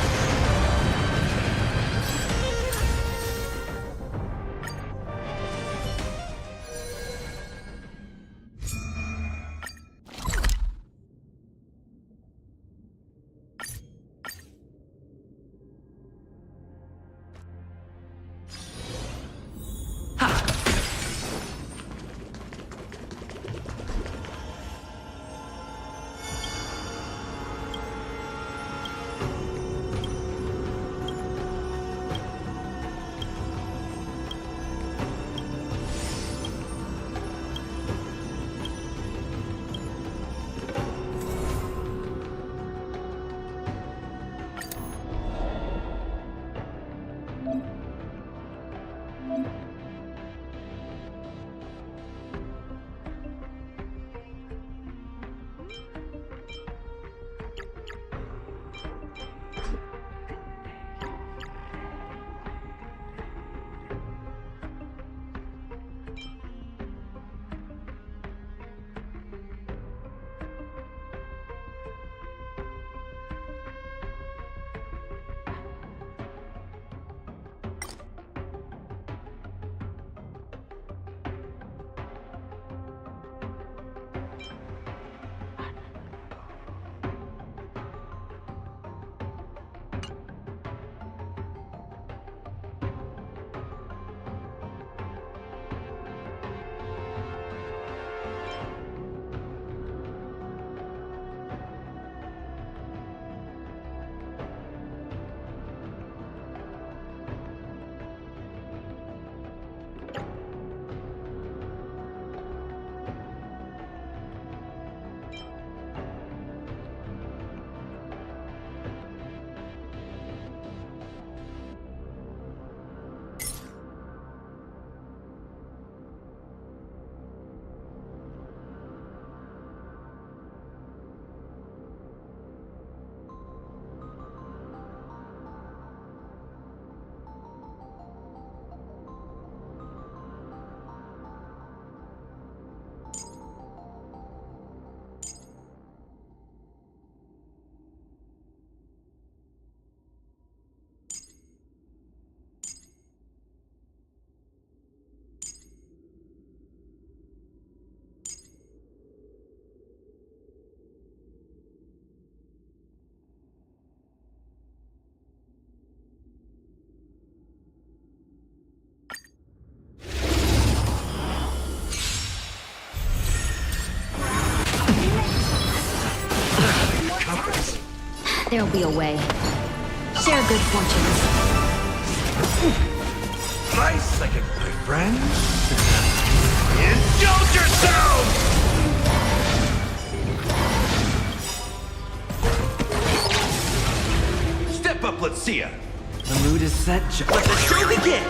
There'll be a way. Share good fortunes.
Nice second, my friend. Indulge yourself! Step up, let's see ya.
The mood is set. Let the show begin!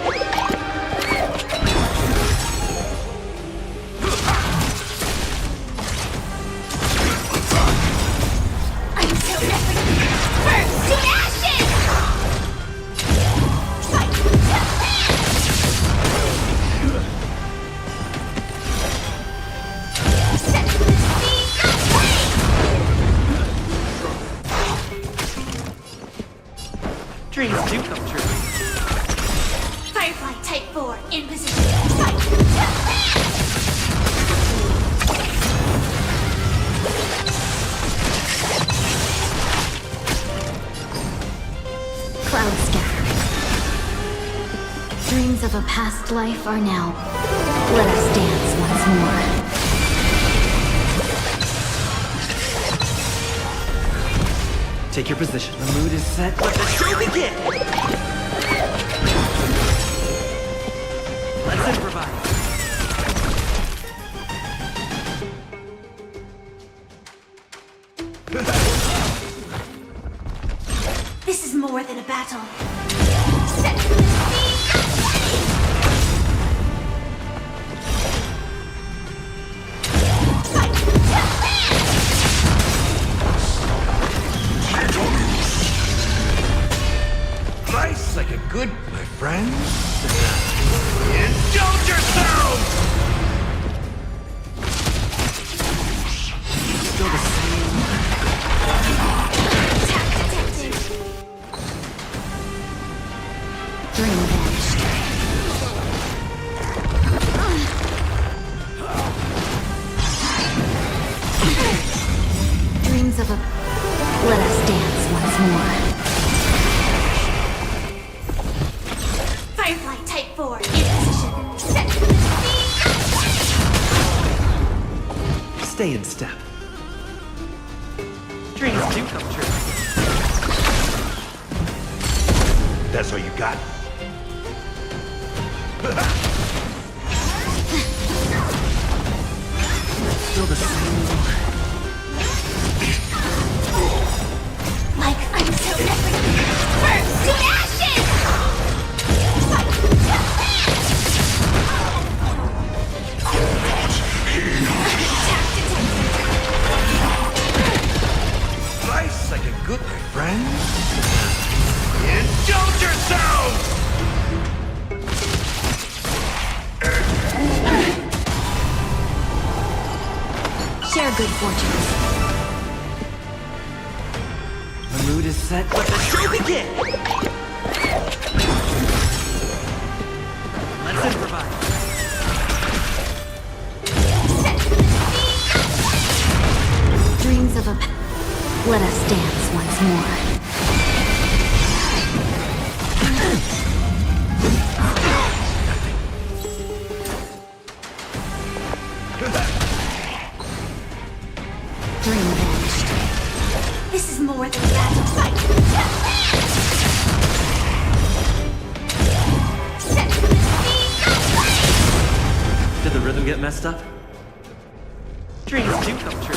I'm so ready! Burn to ashes! Fight! Set the seas aflame!
Dreams do come true.
Firefly Type 4 in position. Fight!
Cloud scatter. Dreams of a past life are now. Let us dance once more.
Take your position. The mood is set. Let the show begin! Let's improvise.
This is more than a battle. Set the seas
Nice like a good, my friend. Indulge yourself!
Still the same.
attack detected.
Dream vanished. Dreams of a... Let us dance once more.
Firefly Type 4 in position. Set the seas
Stay in step. Dreams do come true.
That's all you got?
Still the same.
like until everything burns to ashes! Fight! Attack detected.
Nice like a good, my friend. Indulge yourself!
Share good fortunes.
The mood is set. Let the show begin! Let's improvise.
Dreams of a... Let us dance once more. Dream vanished.
This is more than a battle. Fight! Set the seas aflame!
Did the rhythm get messed up? Dreams do come true.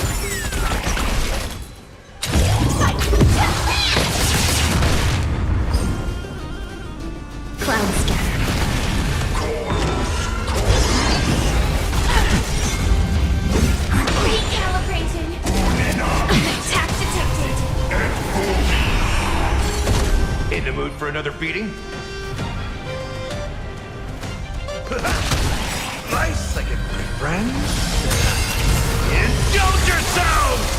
Cloud scatter.
Recalibrating. Attack detected.
In the mood for another beating? Nice like it, my friend. Indulge yourself!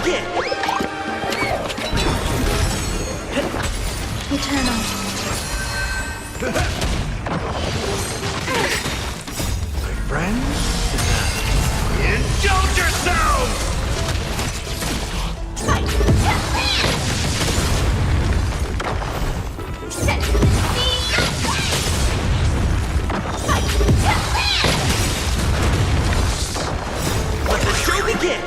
begin!
Eternal.
My friend?
Indulge yourselves!
Let the show begin!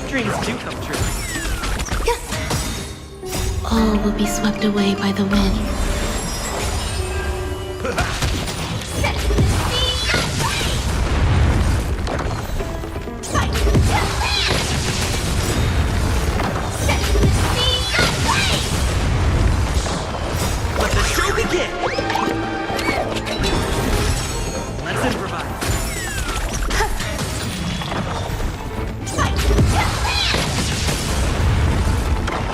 Dreams do come true.
All will be swept away by the wind.
Let the show begin! Let's improvise.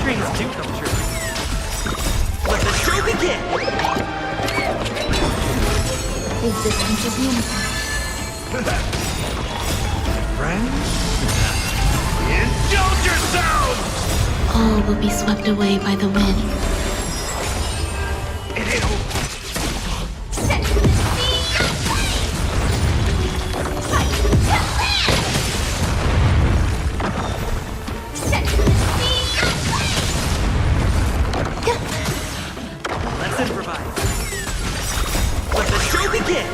Dreams do come true. Let the show begin!
Existence is unity.
Friend?
Indulge yourselves!
All will be swept away by the wind.
It ain't over.
Let's improvise. Let the show begin!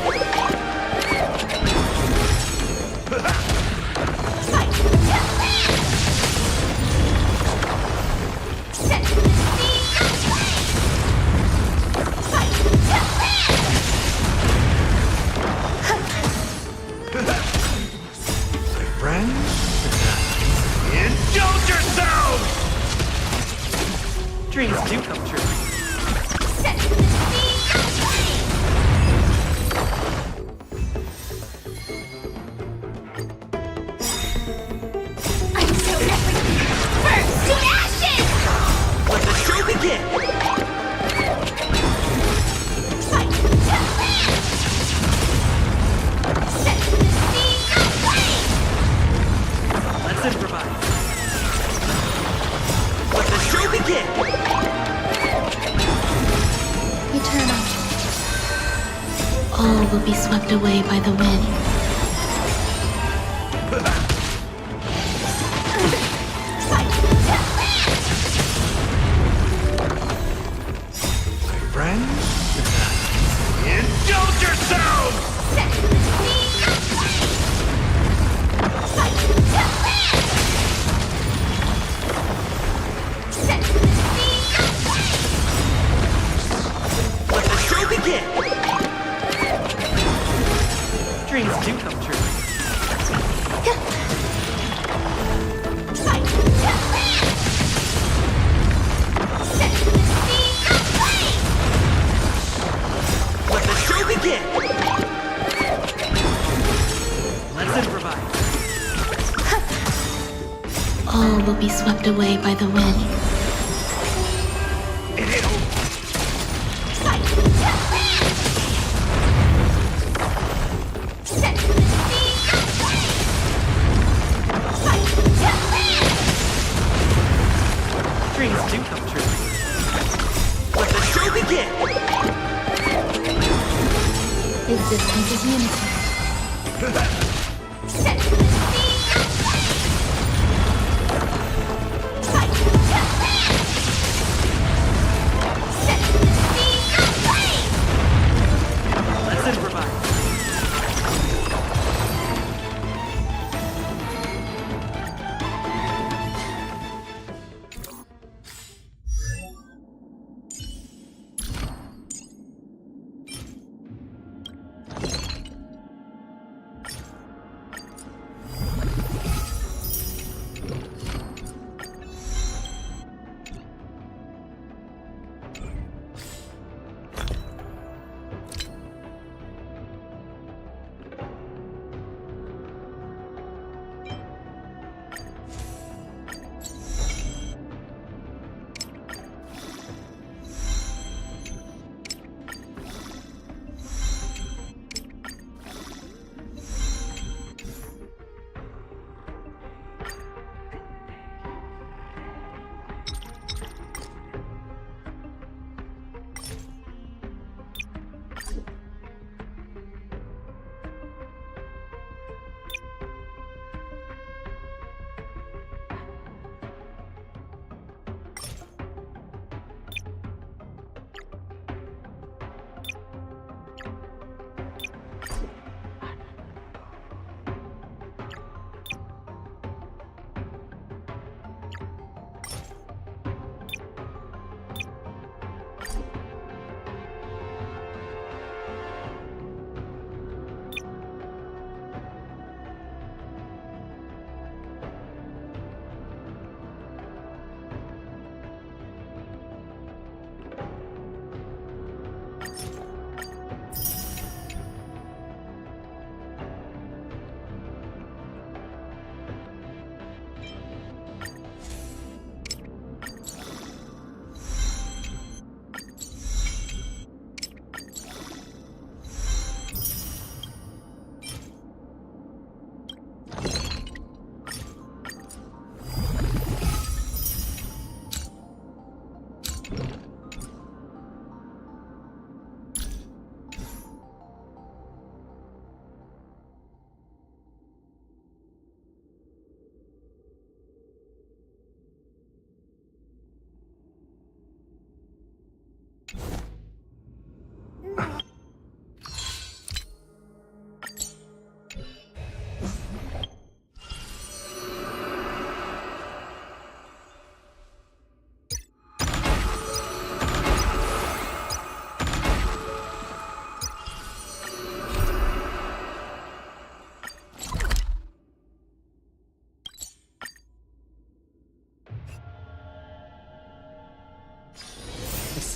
My friend?
Indulge yourselves!
Dreams do come true.
I'm so everything! Burn to ashes!
Let the show begin! Let's improvise. Let the show begin!
Eternal. All will be swept away by the wind.
My friend?
Indulge yourselves!
Let the show begin! Dreams do come true. Let the show begin! Let's improvise.
All will be swept away by the wind.
It ain't over.
Dreams do come true. Let the show begin!
Existence is unity.
Let's improvise.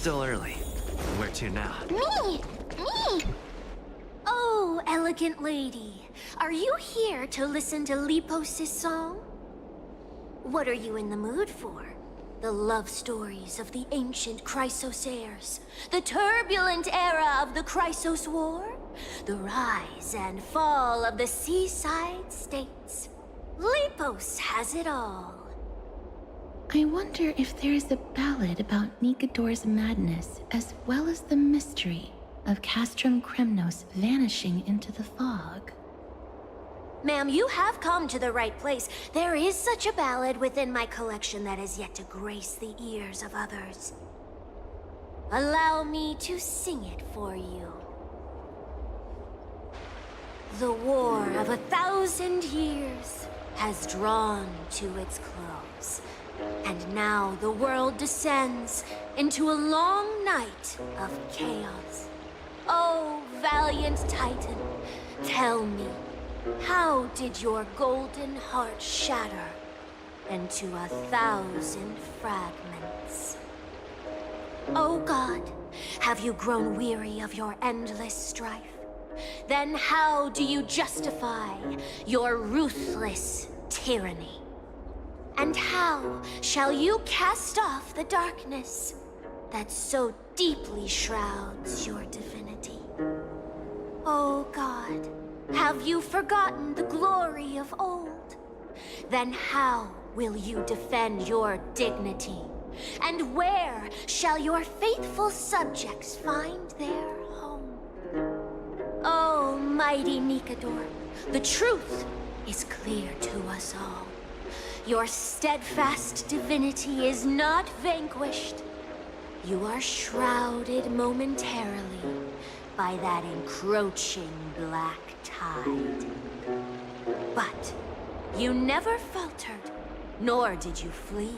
still early. Where to now?
Me! Oh, elegant lady. Are you here to listen to Lipos's song? What are you in the mood for? The love stories of the ancient Chrysosaurs, the turbulent era of the Chrysos War, the rise and fall of the seaside states. Lipos has it all.
I wonder if there is a ballad about Nigador's madness as well as the mystery of Castrum Kremnos vanishing into the fog.
Ma'am, you have come to the right place. There is such a ballad within my collection that is yet to grace the ears of others. Allow me to sing it for you. The war of 1,000 years has drawn to its close, and now the world descends into a long night of chaos. Oh, valiant Titan, tell me, how did your golden heart shatter into 1,000 fragments? Oh God, have you grown weary of your endless strife? Then how do you justify your ruthless tyranny? And how shall you cast off the darkness that so deeply shrouds your divinity? Oh God, have you forgotten the glory of old? Then how will you defend your dignity? And where shall your faithful subjects find their home? Oh, mighty Nigador, the truth is clear to us all. Your steadfast divinity is not vanquished. You are shrouded momentarily by that encroaching black tide. But you never faltered, nor did you flee.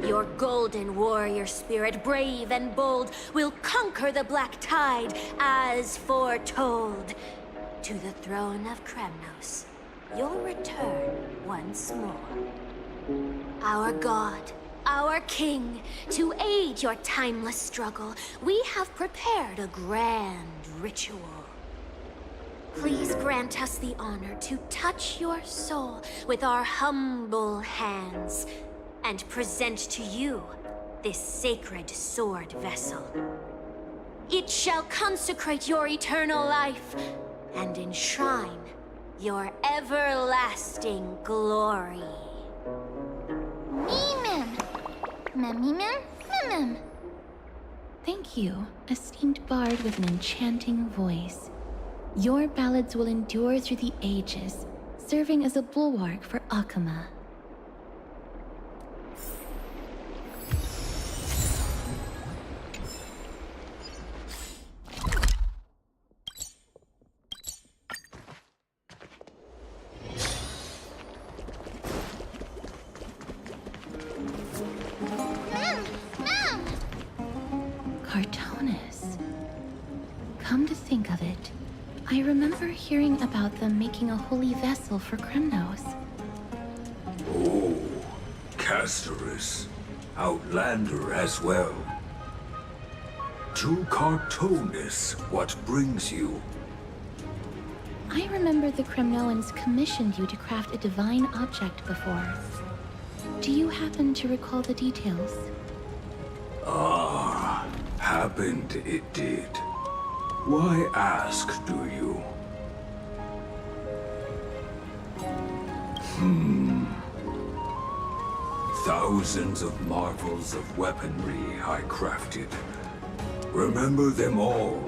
Your golden warrior spirit, brave and bold, will conquer the black tide as foretold. To the throne of Kremnos, you'll return once more. Our god, our king, to aid your timeless struggle, we have prepared a grand ritual. Please grant us the honor to touch your soul with our humble hands and present to you this sacred sword vessel. It shall consecrate your eternal life and enshrine your everlasting glory.
Thank you, esteemed bard with an enchanting voice. Your ballads will endure through the ages, serving as a bulwark for Akama. Cartonis. Come to think of it, I remember hearing about them making a holy vessel for Kremnos.
Oh, Casterus. Outlander as well. To Cartonis, what brings you?
I remember the Kremnoans commissioned you to craft a divine object before. Do you happen to recall the details?
Ah, happened it did. Why ask, do you? Thousands of marvels of weaponry I crafted. Remember them all.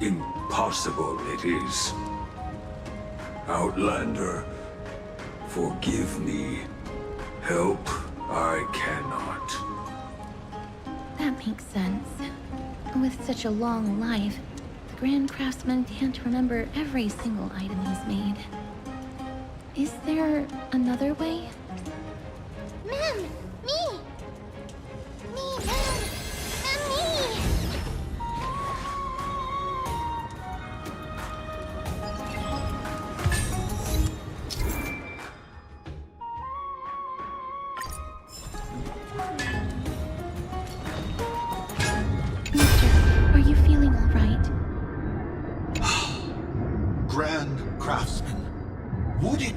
Impossible it is. Outlander, forgive me. Help I cannot.
That makes sense. With such a long life, the Grand Craftsman can't remember every single item he's made. Is there another way?
Ma'am! Me! Me, ma'am! Ma'am, me!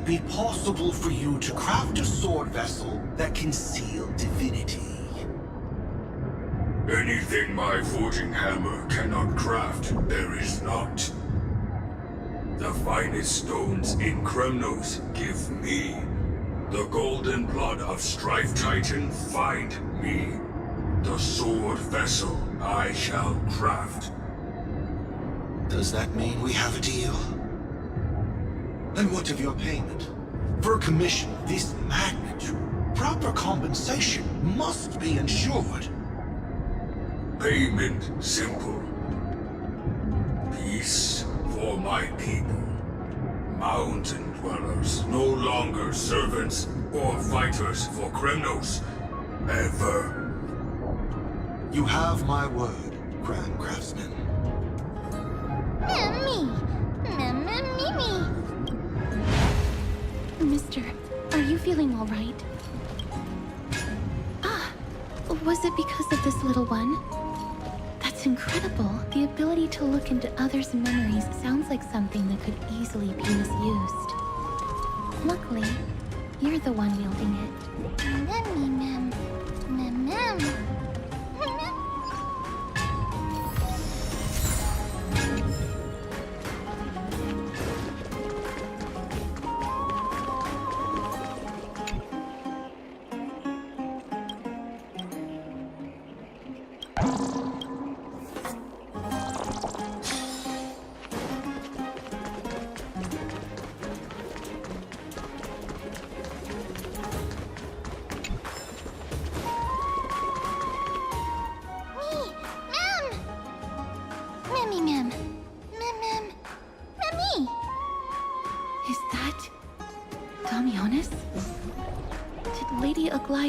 be possible for you to craft a sword vessel that can seal divinity?
Anything my forging hammer cannot craft, there is not. The finest stones in Kremnos give me. The golden blood of Strife Titan find me. The sword vessel I shall craft.
Does that mean we have a deal? And what of your payment? For a commission of this magnitude, proper compensation must be ensured.
Payment simple. Peace for my people. Mountain dwellers, no longer servants or fighters for Kremnos. Ever.
You have my word, Grand Craftsman.
Mister, are you feeling all right? Ah, was it because of this little one? That's incredible. The ability to look into others' memories sounds like something that could easily be misused. Luckily, you're the one wielding it.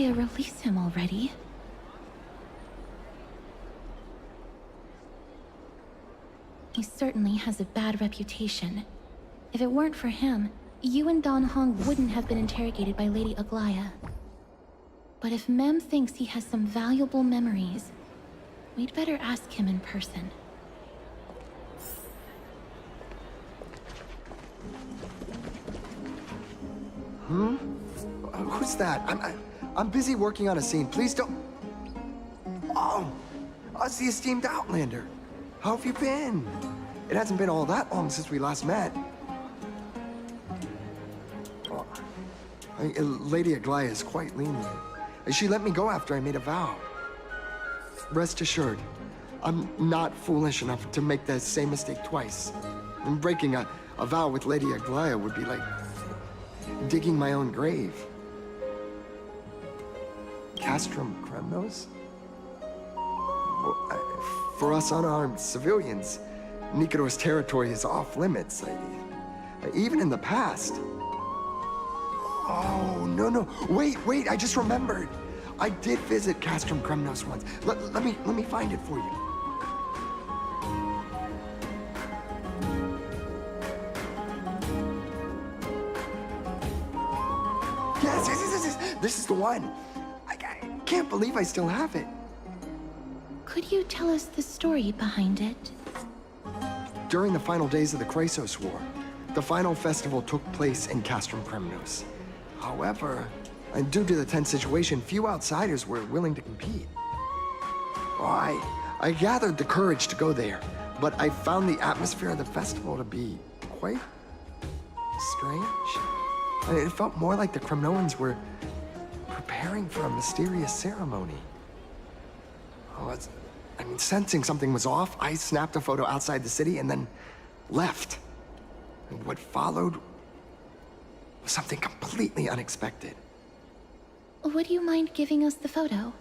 Release him already. He certainly has a bad reputation. If it weren't for him, you and Don Hong wouldn't have been interrogated by Lady Aglaya. But if Mem thinks he has some valuable memories, we'd better ask him in person.
Who's that? I'm busy working on a scene. Please don't... Oh, it's the esteemed Outlander. How have you been? It hasn't been all that long since we last met. Oh, Lady Aglaya is quite lenient. She let me go after I made a vow. Rest assured, I'm not foolish enough to make the same mistake twice. And breaking a vow with Lady Aglaya would be like digging my own grave. Castrum Kremnos? For us unarmed civilians, Nikodor's territory is off limits. Even in the past. Oh, no. Wait, I just remembered. I did visit Castrum Kremnos once. Let me find it for you. Yes. This is the one. I can't believe I still have it.
Could you tell us the story behind it?
During the final days of the Chrysos War, the final festival took place in Castrum Kremnos. However, due to the tense situation, few outsiders were willing to compete. I gathered the courage to go there, but I found the atmosphere of the festival to be quite strange. It felt more like the Kremnoans were preparing for a mysterious ceremony. Sensing something was off, I snapped a photo outside the city and then left. And what followed was something completely unexpected.
Would you mind giving us the photo?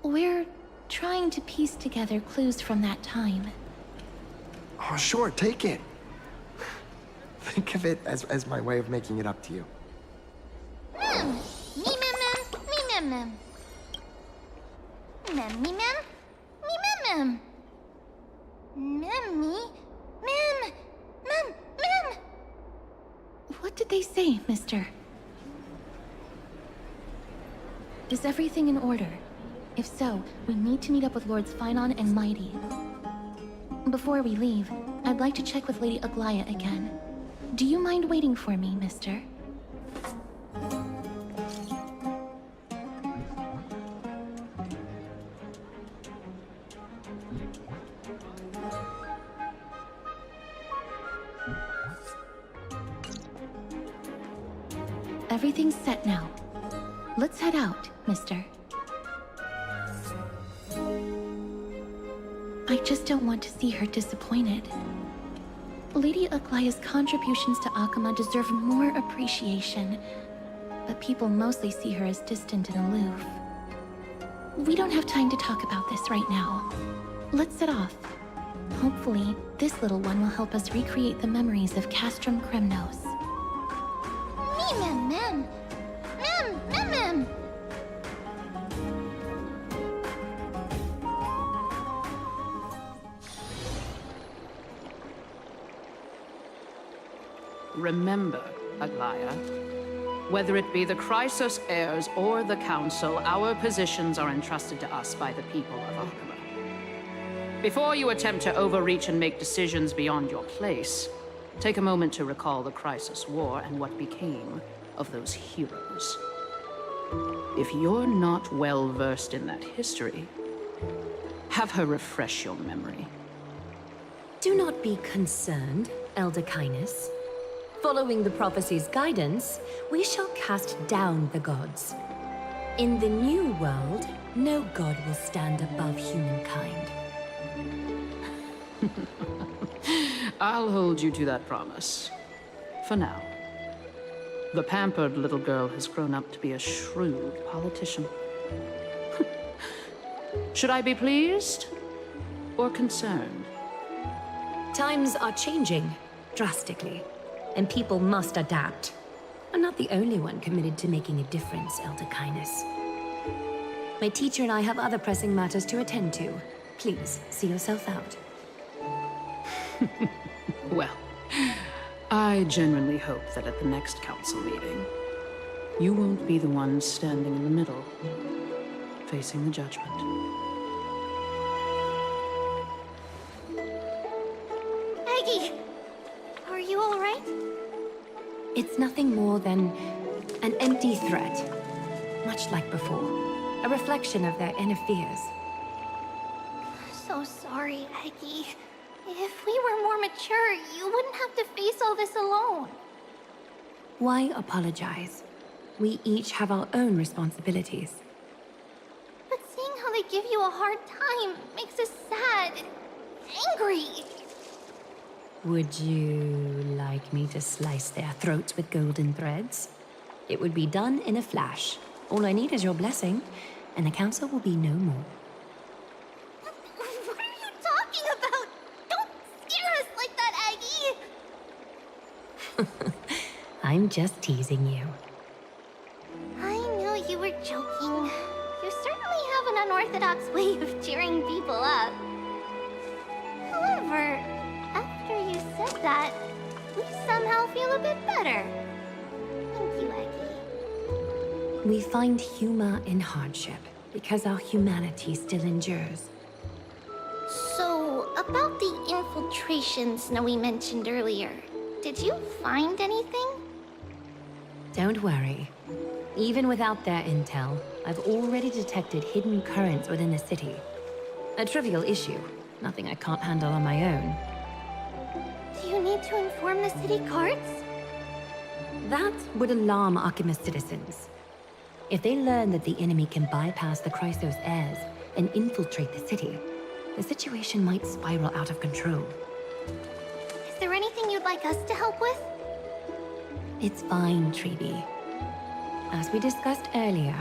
We're trying to piece together clues from that time.
Oh, sure, take it. Think of it as my way of making it up to you.
What did they say, mister? Is everything in order? If so, we need to meet up with Lords Finon and Mighty. Before we leave, I'd like to check with Lady Aglaya again. Do you mind waiting for me, mister? Everything's set now. Let's head out, mister. I just don't want to see her disappointed. Lady Aglaya's contributions to Akama deserve more appreciation, but people mostly see her as distant and aloof. We don't have time to talk about this right now. Let's set off. Hopefully, this little one will help us recreate the memories of Castrum Kremnos.
Mem, mem. Mem, mem, mem.
Remember, Aglaya, whether it be the Chrysos heirs or the Council, our positions are entrusted to us by the people of Akama. Before you attempt to overreach and make decisions beyond your place, take a moment to recall the Chrysos War and what became of those heroes. If you're not well versed in that history, have her refresh your memory.
Do not be concerned, Elder Kindness. Following the prophecy's guidance, we shall cast down the gods. In the new world, no god will stand above humankind.
I'll hold you to that promise. For now. The pampered little girl has grown up to be a shrewd politician. Should I be pleased or concerned?
Times are changing, drastically, and people must adapt. I'm not the only one committed to making a difference, Elder Kindness. My teacher and I have other pressing matters to attend to. Please, see yourself out.
Well, I genuinely hope that at the next council meeting, you won't be the one standing in the middle, facing the judgment.
Aggie, are you all right?
It's nothing more than an empty threat, much like before. A reflection of their inner fears.
So sorry, Aggie. If we were more mature, you wouldn't have to face all this alone.
Why apologize? We each have our own responsibilities.
But seeing how they give you a hard time makes us sad, angry.
Would you like me to slice their throats with golden threads? It would be done in a flash. All I need is your blessing, and the council will be no more.
What are you talking about? Don't scare us like that, Aggie!
I'm just teasing you.
I knew you were joking. You certainly have an unorthodox way of cheering people up. However, after you said that, we somehow feel a bit better. Thank you, Aggie.
We find humor in hardship because our humanity still endures.
So, about the infiltrations Snowy mentioned earlier, did you find anything?
Don't worry. Even without their intel, I've already detected hidden currents within the city. A trivial issue, nothing I can't handle on my own.
Do you need to inform the city guards?
That would alarm Archimedes citizens. If they learn that the enemy can bypass the Chrysos heirs and infiltrate the city, the situation might spiral out of control.
Is there anything you'd like us to help with?
It's fine, Treeby. As we discussed earlier,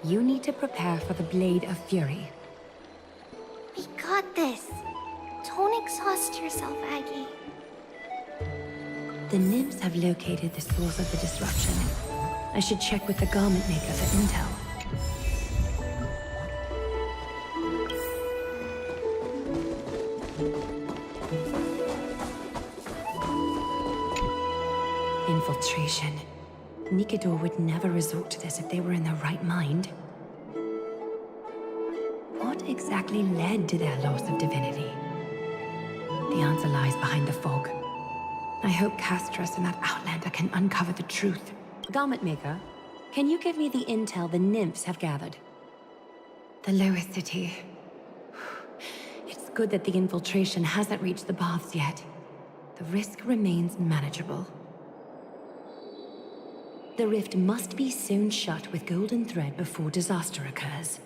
you need to prepare for the Blade of Fury.
We got this. Don't exhaust yourself, Aggie.
The nymphs have located the source of the disruption. I should check with the garment maker for intel. Infiltration. Nikador would never resort to this if they were in their right mind. What exactly led to their loss of divinity? The answer lies behind the fog. I hope Castros and that Outlander can uncover the truth. Garment maker, can you give me the intel the nymphs have gathered? The lowest city. It's good that the infiltration hasn't reached the baths yet. The risk remains manageable. The rift must be sewn shut with golden thread before disaster occurs.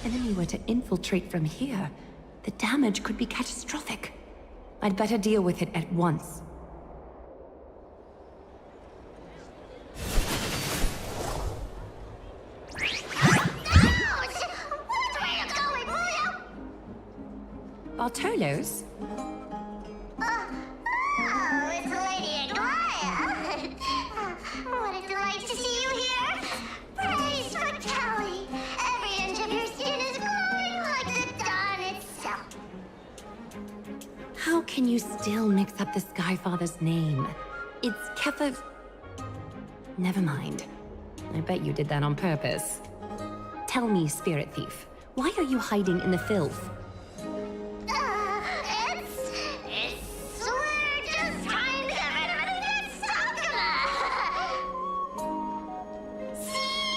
the enemy were to infiltrate from here, the damage could be catastrophic. I'd better deal with it at once. Bartolos?
Oh, it's Lady Aglaya. What a delight to see you here. Praise for Kelly. Every inch of your skin is glowing like the dawn itself.
How can you still mix up the Skyfather's name? It's Kepha... Never mind. I bet you did that on purpose. Tell me, Spirit Thief, why are you hiding in the filth?
We're just trying to get rid of any See,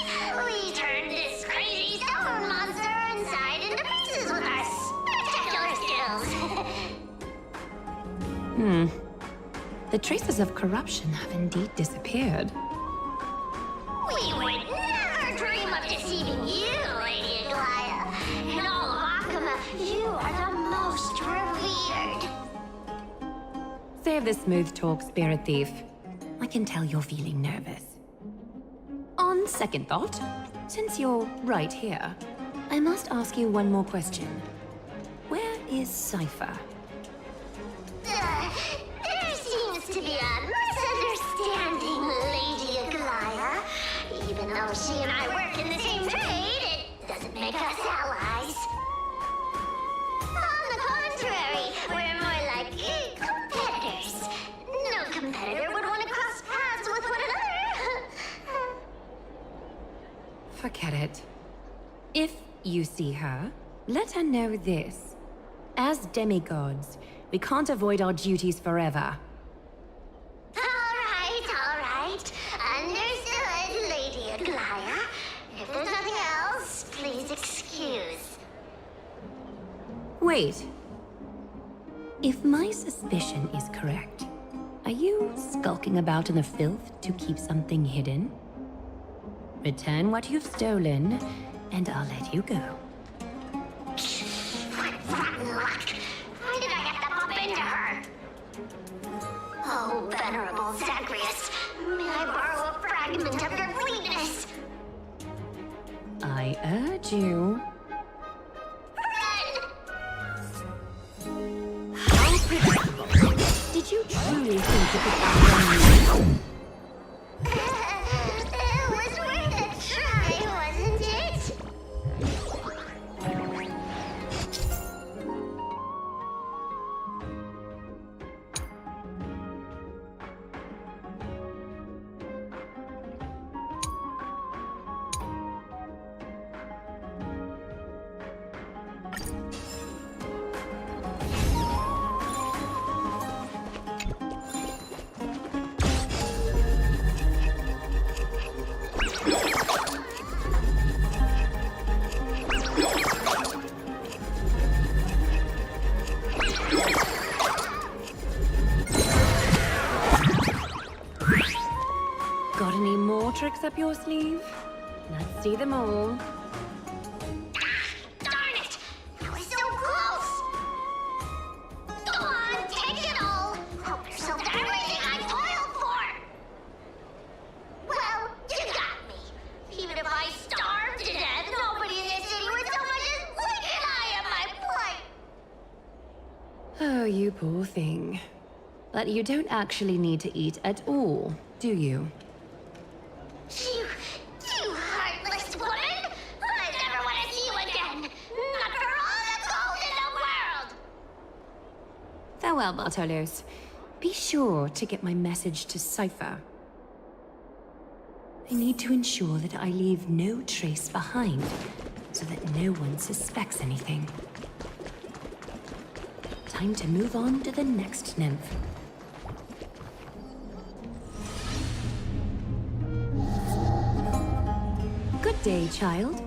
we turned this crazy stone monster inside into pieces with our spectacular skills.
The traces of corruption have indeed disappeared.
We would never dream of deceiving you, Lady Aglaya. In all of Akama, you are the most revered.
Save the smooth talk, Spirit Thief. I can tell you're feeling nervous. On second thought, since you're right here, I must ask you one more question. Where is Cypher?
There seems to be a misunderstanding, Lady Aglaya. Even though she and I work in the same trade, it doesn't make us allies. On the contrary, we're more like competitors. No competitor would want to cross paths with one another.
Forget it. If you see her, let her know this. As demigods, we can't avoid our duties forever.
All right. Understood, Lady Aglaya. If there's nothing else, please excuse.
Wait. If my suspicion is correct, are you skulking about in the filth to keep something hidden? Return what you've stolen, and I'll let you go.
What rotten luck! Why did I have to bump into her? Oh, venerable Zagreus, may I borrow a fragment of your fleetness?
I urge you.
Run!
How predictable. Did you truly think you could outrun me?
It was worth a try, wasn't it?
Got any more tricks up your sleeve? Let's see them all.
Darn it! I was so close! Go on, take it all! Help yourself to everything I toiled for! Well, you got me. Even if I starved to death, nobody in this city would so much as blink an eye at my plight!
Oh, you poor thing. But you don't actually need to eat at all, do you?
You heartless woman! I never want to see you again! Not for all the gold in the world!
Farewell, Bartolos. Be sure to get my message to Cypher. I need to ensure that I leave no trace behind, so that no one suspects anything. Time to move on to the next nymph. Good day, child.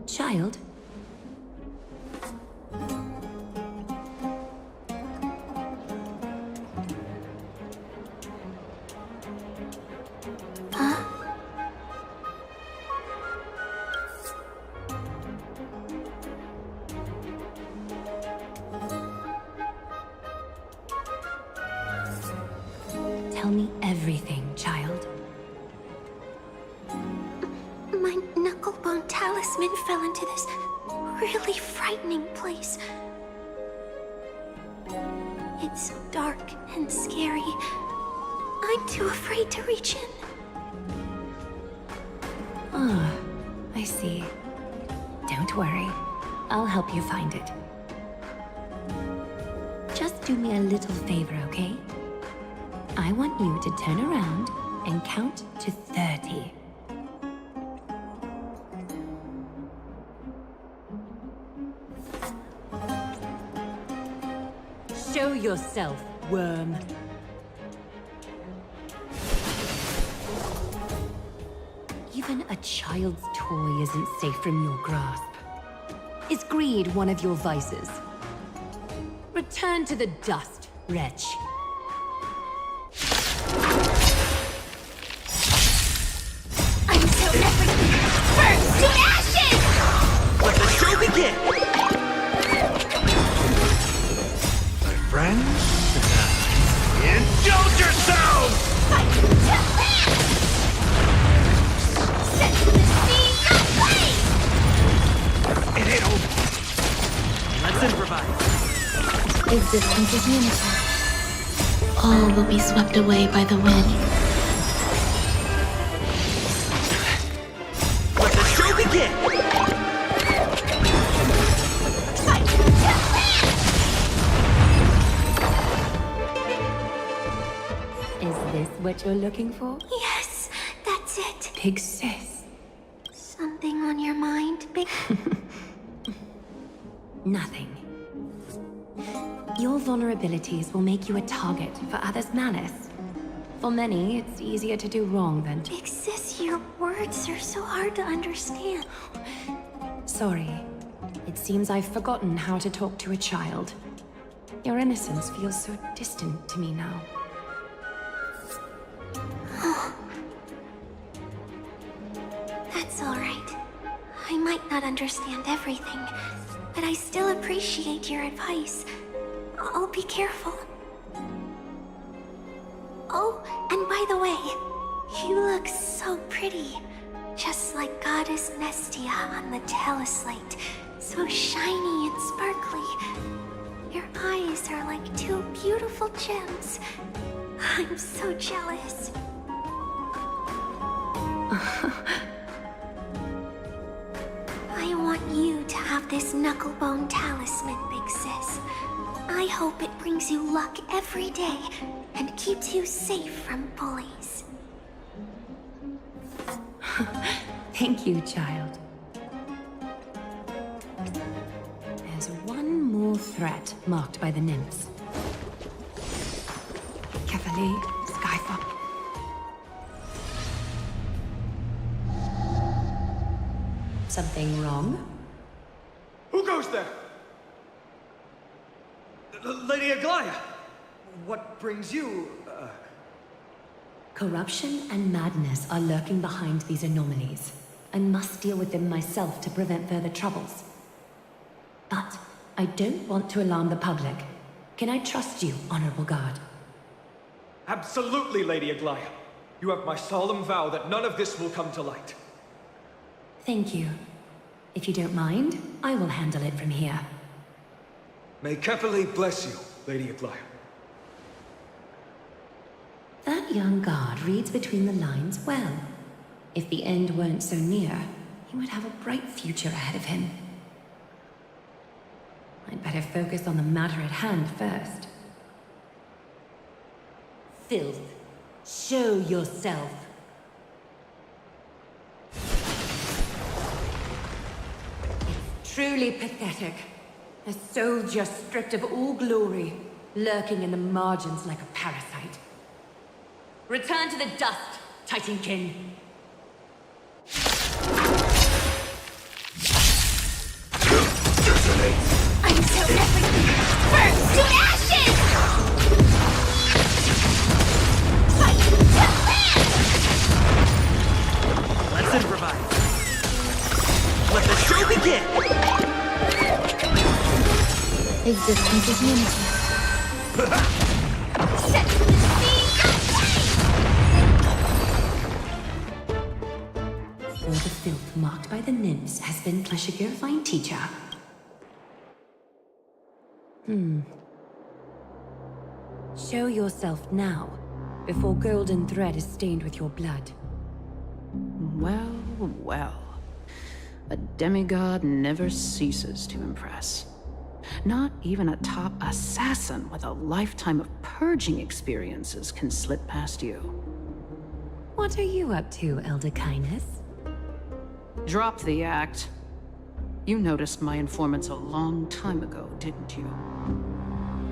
Child? Tell me everything, child.
My knucklebone talisman fell into this really frightening place. It's dark and scary. I'm too afraid to reach in.
Ah, I see. Don't worry. I'll help you find it. Just do me a little favor, okay? I want you to turn around and count to 30. Show yourself, worm. Even a child's toy isn't safe from your grasp. Is greed one of your vices? Return to the dust, wretch.
Until everything burns to ashes!
Let the show begin! My friends, indulge yourselves!
Fight to pass! Set the scene ablaze!
It ain't over. Let's improvise.
Existence is unity. All will be swept away by the wind.
Let the show begin!
Fight to pass!
Is this what you're looking for?
Yes, that's it.
Big sis.
Something on your mind, Big?
Nothing. Your vulnerabilities will make you a target for others' malice. For many, it's easier to do wrong than to...
Big Sis, your words are so hard to understand.
Sorry. It seems I've forgotten how to talk to a child. Your innocence feels so distant to me now.
That's all right. I might not understand everything, but I still appreciate your advice. I'll be careful. Oh, and by the way, you look so pretty. Just like Goddess Nestia on the teleslate. So shiny and sparkly. Your eyes are like two beautiful gems. I'm so jealous. I want you to have this knucklebone talisman, Big Sis. I hope it brings you luck every day and keeps you safe from bullies.
Thank you, child. There's one more threat marked by the nymphs. Carefully, Skyfall. Something wrong?
Who goes there? Lady Aglaya! What brings you,
Corruption and madness are lurking behind these anomalies. I must deal with them myself to prevent further troubles. But I don't want to alarm the public. Can I trust you, Honorable Guard?
Absolutely, Lady Aglaya. You have my solemn vow that none of this will come to light.
Thank you. If you don't mind, I will handle it from here.
May Kepali bless you, Lady Aglaya.
That young guard reads between the lines well. If the end weren't so near, he would have a bright future ahead of him. I'd better focus on the matter at hand first. Filth, show yourself. It's truly pathetic. A soldier stripped of all glory, lurking in the margins like a parasite. Return to the dust, Titankin.
Until everything burns to ashes! Fight to pass!
Let's improvise. Let the show begin!
Existence is unity.
Set the scene ablaze!
filth marked by the nymphs has been a fine teacher. Show yourself now, before golden thread is stained with your blood.
Well, well. A demigod never ceases to impress. Not even a top assassin with a lifetime of purging experiences can slip past you.
What are you up to, Elder Kindness?
Drop the act. You noticed my informants a long time ago, didn't you?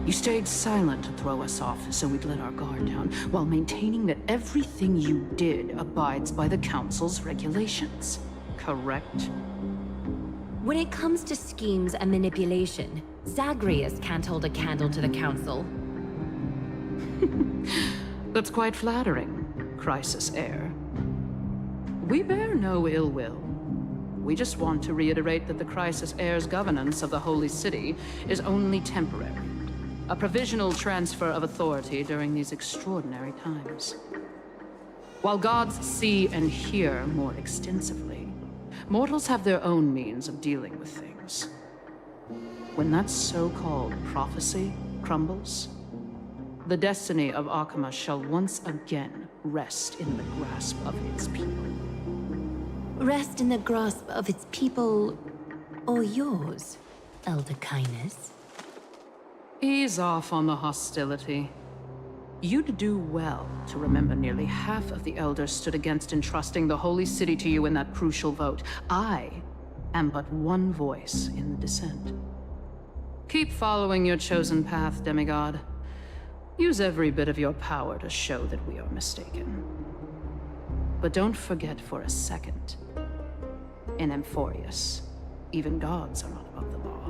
You stayed silent to throw us off so we'd let our guard down, while maintaining that everything you did abides by the Council's regulations. Correct?
When it comes to schemes and manipulation, Zagreus can't hold a candle to the Council.
That's quite flattering, Crisis Heir. We bear no ill will. We just want to reiterate that the Crisis Heir's governance of the Holy City is only temporary. A provisional transfer of authority during these extraordinary times. While gods see and hear more extensively, mortals have their own means of dealing with things. When that so-called prophecy crumbles, the destiny of Akama shall once again rest in the grasp of its people.
Rest in the grasp of its people, or yours, Elder Kindness?
Ease off on the hostility. You'd do well to remember nearly half of the elders stood against entrusting the Holy City to you in that crucial vote. I am but one voice in the dissent. Keep following your chosen path, demigod. Use every bit of your power to show that we are mistaken. But don't forget for a second, in Amphorius, even gods are not above the law.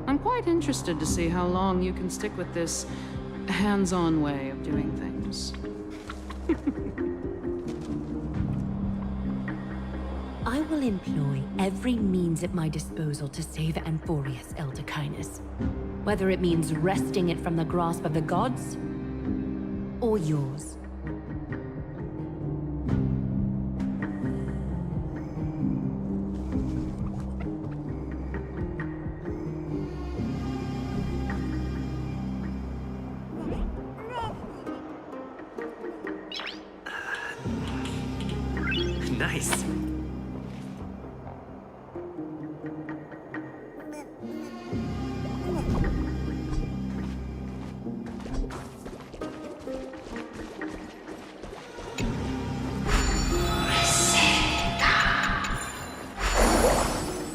I'm quite interested to see how long you can stick with this hands-on way of doing things.
I will employ every means at my disposal to save Amphorius, Elder Kindness. Whether it means wresting it from the grasp of the gods, or yours.
Nice.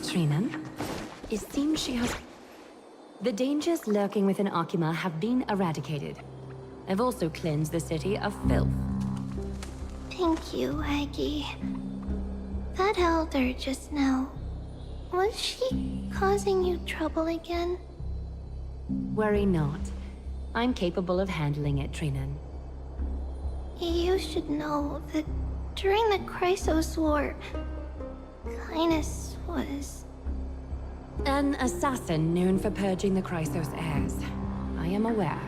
Trina, it seems she has... The dangers lurking within Akima have been eradicated. I've also cleansed the city of filth.
Thank you, Aggie. That elder just now, was she causing you trouble again?
Worry not. I'm capable of handling it, Trinan.
You should know that during the Chrysos War, Kindness was...
An assassin known for purging the Chrysos heirs. I am aware.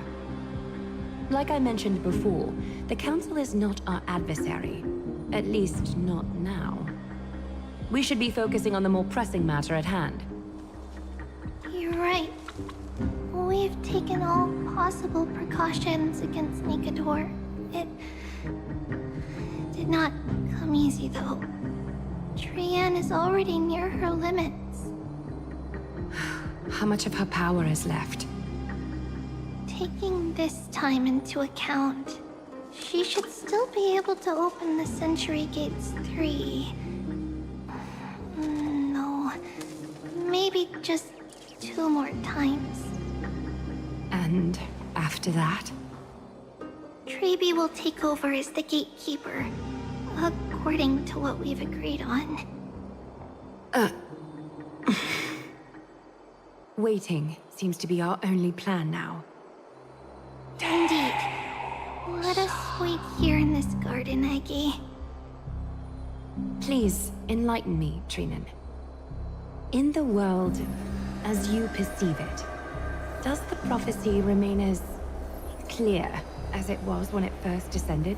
Like I mentioned before, the Council is not our adversary. At least, not now. We should be focusing on the more pressing matter at hand.
You're right. We've taken all possible precautions against Nikador. It did not come easy, though. Trianne is already near her limits.
How much of her power is left?
Taking this time into account, she should still be able to open the Century Gates 3. No, maybe just 2 more times.
And after that?
Trebi will take over as the gatekeeper, according to what we've agreed on.
Waiting seems to be our only plan now.
Indeed. Let us wait here in this garden, Aggie.
Please, enlighten me, Trinan. In the world, as you perceive it, does the prophecy remain as clear as it was when it first descended?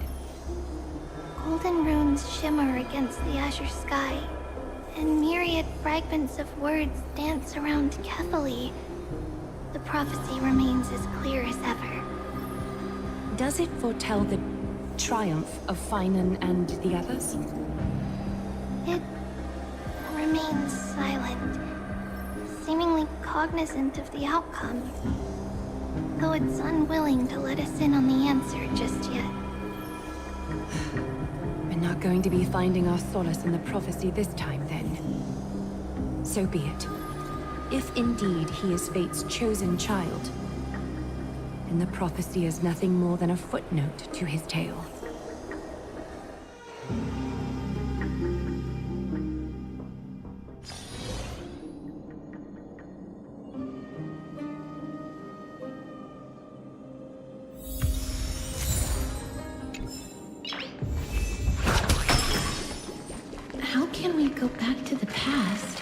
Golden runes shimmer against the azure sky, and myriad fragments of words dance around Kethely. The prophecy remains as clear as ever.
Does it foretell the triumph of Finan and the others?
It remains silent, seemingly cognizant of the outcome, though it's unwilling to let us in on the answer just yet.
We're not going to be finding our solace in the prophecy this time, then. So be it. If indeed he is Fate's chosen child, then the prophecy is nothing more than a footnote to his tale.
How can we go back to the past?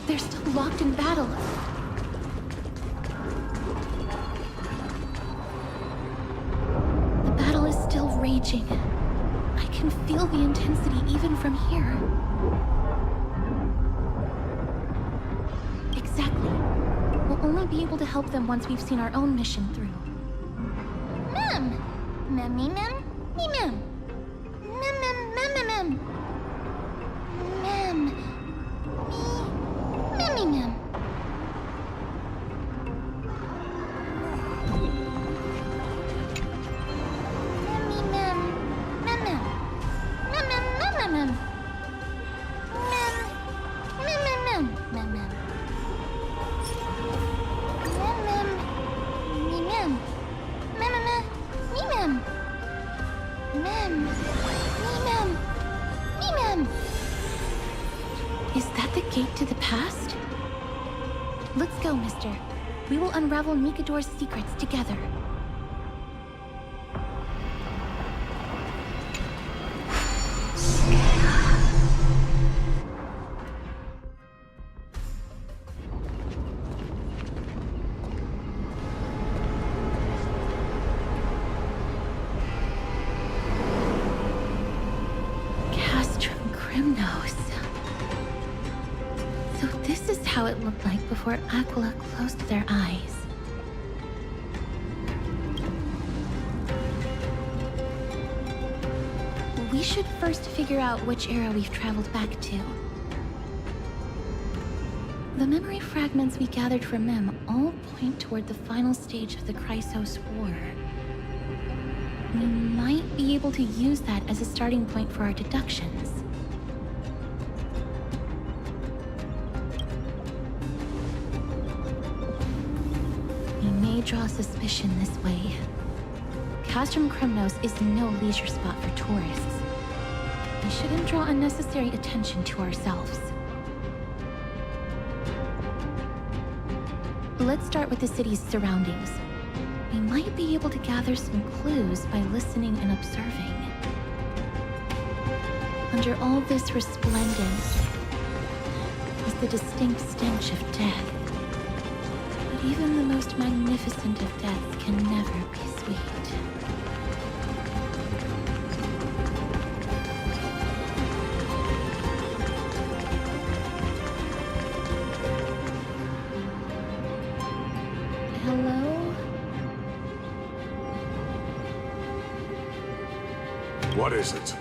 They're still locked in battle. The battle is still raging. I can feel the intensity even from here. Exactly. We'll only be able to help them once we've seen our own mission through.
Mem! Mem. Mem. Mem. Mem.
Is that the gate to the past? Let's go, mister. We will unravel Mikador's secrets together. How it looked like before Aquila closed their eyes. We should first figure out which era we've traveled back to. The memory fragments we gathered from Mem all point toward the final stage of the Chrysos War. We might be able to use that as a starting point for our deductions. Draw suspicion this way. Castrum Kremnos is no leisure spot for tourists. We shouldn't draw unnecessary attention to ourselves. Let's start with the city's surroundings. We might be able to gather some clues by listening and observing. Under all this resplendence is the distinct stench of death. Even the most magnificent of deaths can never be sweet. Hello?
What is it?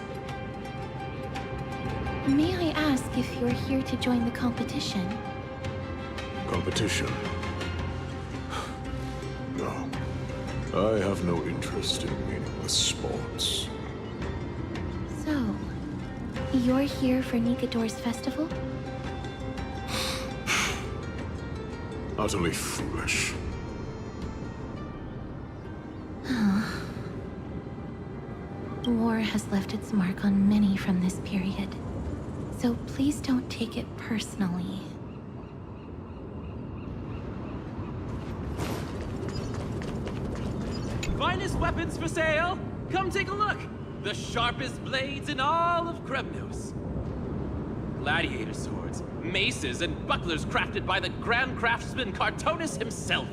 May I ask if you're here to join the competition?
Competition? I have no interest in meaningless sports.
So, You're here for Nikador's festival?
Utterly foolish.
War has left its mark on many from this period, so please don't take it personally.
Finest weapons for sale! Come take a look! The sharpest blades in all of Kremnos. Gladiator swords, maces, and bucklers crafted by the Grand Craftsman Cartonus himself.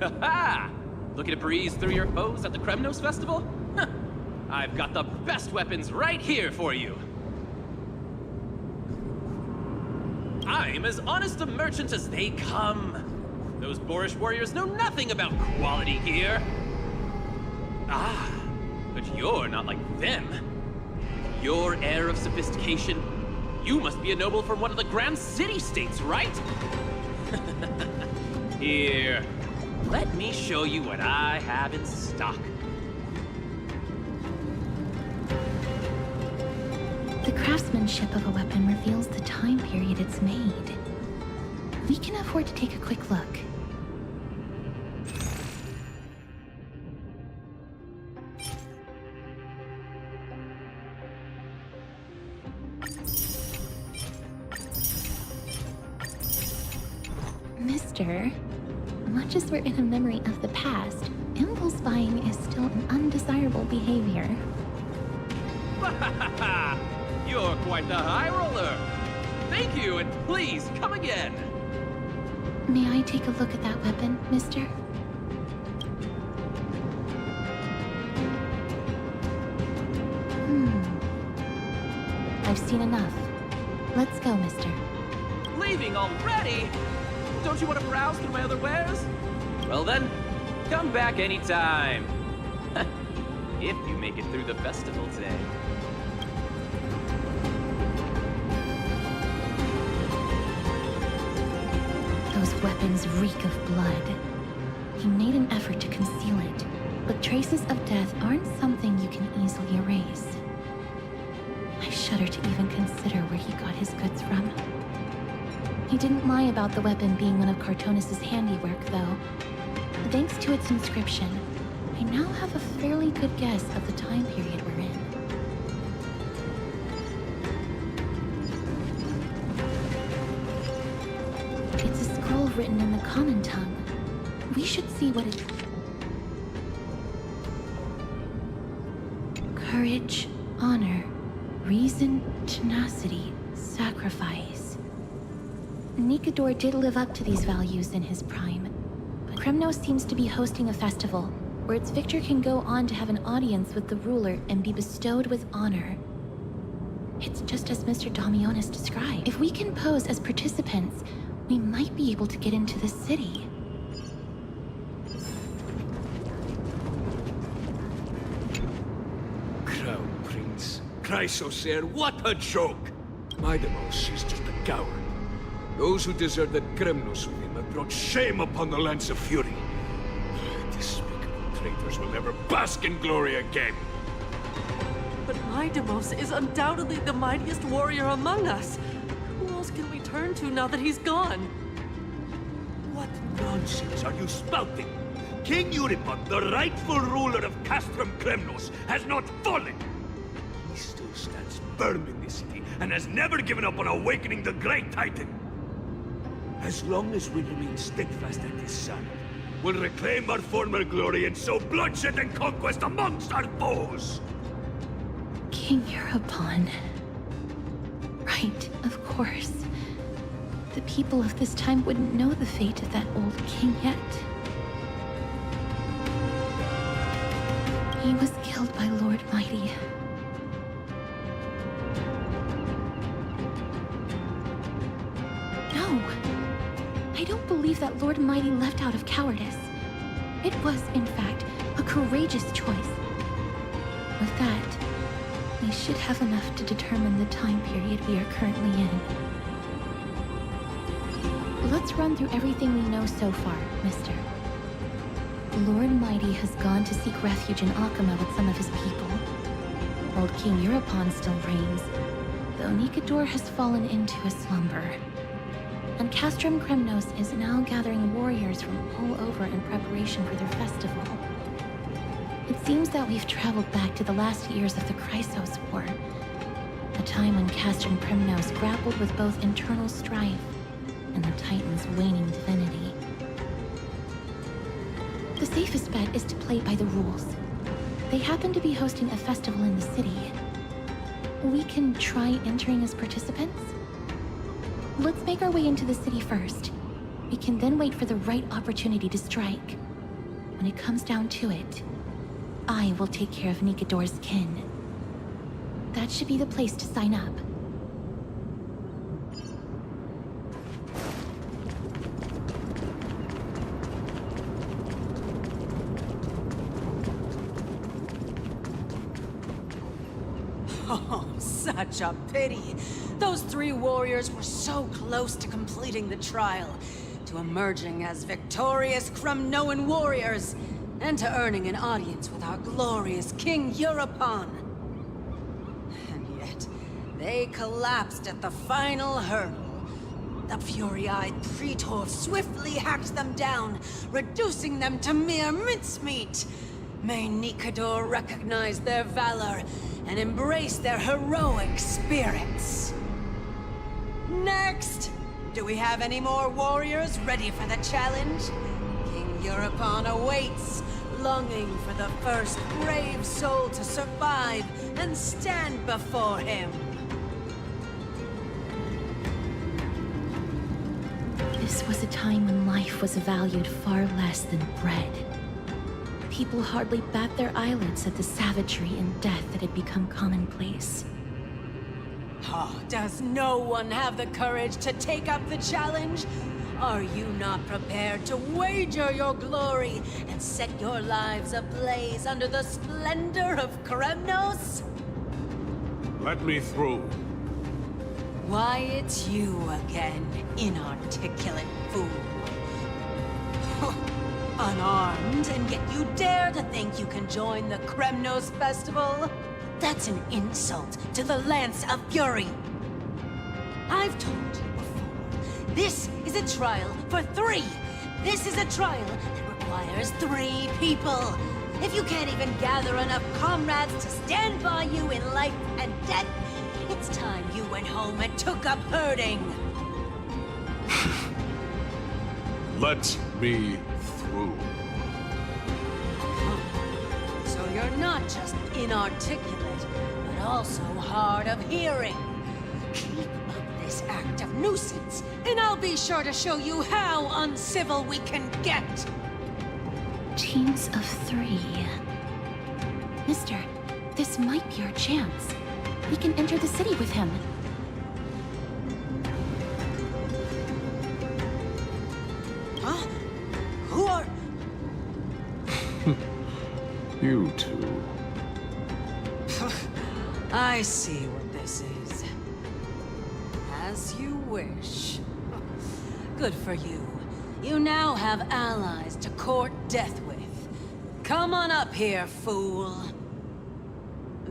Ha-ha! Looking to breeze through your foes at the Kremnos Festival? Huh. I've got the best weapons right here for you. I'm as honest a merchant as they come. Those boorish warriors know nothing about quality gear. Ah, but you're not like them. Your air of sophistication, you must be a noble from one of the Grand City-States, right? Here, let me show you what I have in stock.
The craftsmanship of a weapon reveals the time period it's made. We can afford to take a quick look. Mister, much as we're in a memory of the past, impulse buying is still an undesirable behavior.
You're quite the high roller. Thank you, and please come again.
May I take a look at that weapon, mister? I've seen enough. Let's go, mister.
Leaving already? Don't you want to browse through my other wares? Well then, come back anytime. If you make it through the festival today.
Those weapons reek of blood. He made an effort to conceal it, but traces of death aren't something you can easily erase. I shudder to even consider where he got his goods from. He didn't lie about the weapon being one of Cartonus' handiwork, though. Thanks to its inscription, I now have a fairly good guess of the time period we're in. It's a scroll written in the common tongue. We should see what it... Courage, honor, reason, tenacity, sacrifice. Nikador did live up to these values in his prime, but Kremnos seems to be hosting a festival where its victor can go on to have an audience with the ruler and be bestowed with honor. It's just as Mr. Damionis described. If we can pose as participants, we might be able to get into the city.
Crown Prince. Chrysosaur, what a joke! Maidemos is just a coward. Those who deserted Kremnos with him have brought shame upon the lands of Fury. Despicable traitors will never bask in glory again.
But Maidemos is undoubtedly the mightiest warrior among us. Who else can we turn to now that he's gone?
What nonsense are you spouting? King Euripon, the rightful ruler of Castrum Kremnos, has not fallen. He still stands firm in this city and has never given up on awakening the Great Titan. As long as we remain steadfast at his side, we'll reclaim our former glory and sow bloodshed and conquest amongst our foes!
King Euripon. Right, of course. The people of this time wouldn't know the fate of that old king yet. He was killed by Lord Mighty. No! I don't believe that Lord Mighty left out of cowardice. It was, in fact, a courageous choice. With that, we should have enough to determine the time period we are currently in. Let's run through everything we know so far, mister. Lord Mighty has gone to seek refuge in Akama with some of his people. Old King Europon still reigns, though Nikador has fallen into a slumber. And Castrum Kremnos is now gathering warriors from all over in preparation for their festival. It seems that we've traveled back to the last years of the Chrysos War, a time when Castrum Kremnos grappled with both internal strife and the Titan's waning divinity. The safest bet is to play by the rules. They happen to be hosting a festival in the city. We can try entering as participants? Let's make our way into the city first. We can then wait for the right opportunity to strike. When it comes down to it, I will take care of Nikador's kin. That should be the place to sign up.
Oh, such a pity. Those 3 warriors were so close to completing the trial, to emerging as victorious Kremnoan warriors, and to earning an audience with our glorious King Europon. And yet, they collapsed at the final hurdle. The fury-eyed Praetor swiftly hacked them down, reducing them to mere mincemeat. May Nikador recognize their valor and embrace their heroic spirits. Next! Do we have any more warriors ready for the challenge? King Europon awaits, longing for the first brave soul to survive and stand before him.
This was a time when life was valued far less than bread. People hardly bat their eyelids at the savagery and death that had become commonplace.
Oh, does no one have the courage to take up the challenge? Are you not prepared to wager your glory and set your lives ablaze under the splendor of Kremnos?
Let me through.
Why, it's you again, inarticulate fool. Unarmed, and yet you dare to think you can join the Kremnos festival? That's an insult to the Lance of Fury. I've told you before, this is a trial for 3. This is a trial that requires 3 people. If you can't even gather enough comrades to stand by you in life and death, it's time you went home and took up herding.
Let me through.
So you're not just inarticulate, but also hard of hearing. Keep up this act of nuisance, and I'll be sure to show you how uncivil we can get.
Teams of 3. Mister, this might be our chance. We can enter the city with him.
Huh? Who are...
You two.
I see what this is. As you wish. Good for you. You now have allies to court death with. Come on up here, fool.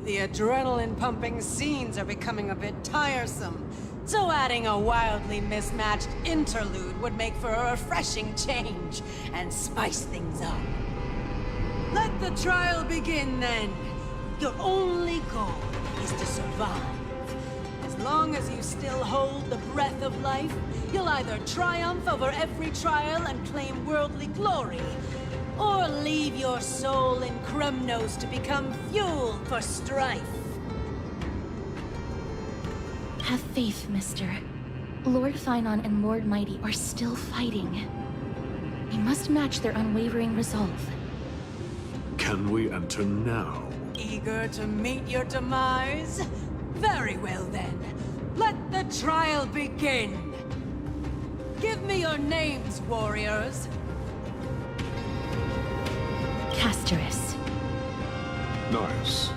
The adrenaline-pumping scenes are becoming a bit tiresome, so adding a wildly mismatched interlude would make for a refreshing change and spice things up. Let the trial begin, then. Your only goal is to survive. As long as you still hold the breath of life, you'll either triumph over every trial and claim worldly glory, or leave your soul in Kremnos to become fuel for strife.
Have faith, mister. Lord Finon and Lord Mighty are still fighting. We must match their unwavering resolve.
Can we enter now?
Eager to meet your demise? Very well then. Let the trial begin. Give me your names, warriors.
Castorus.
Nice.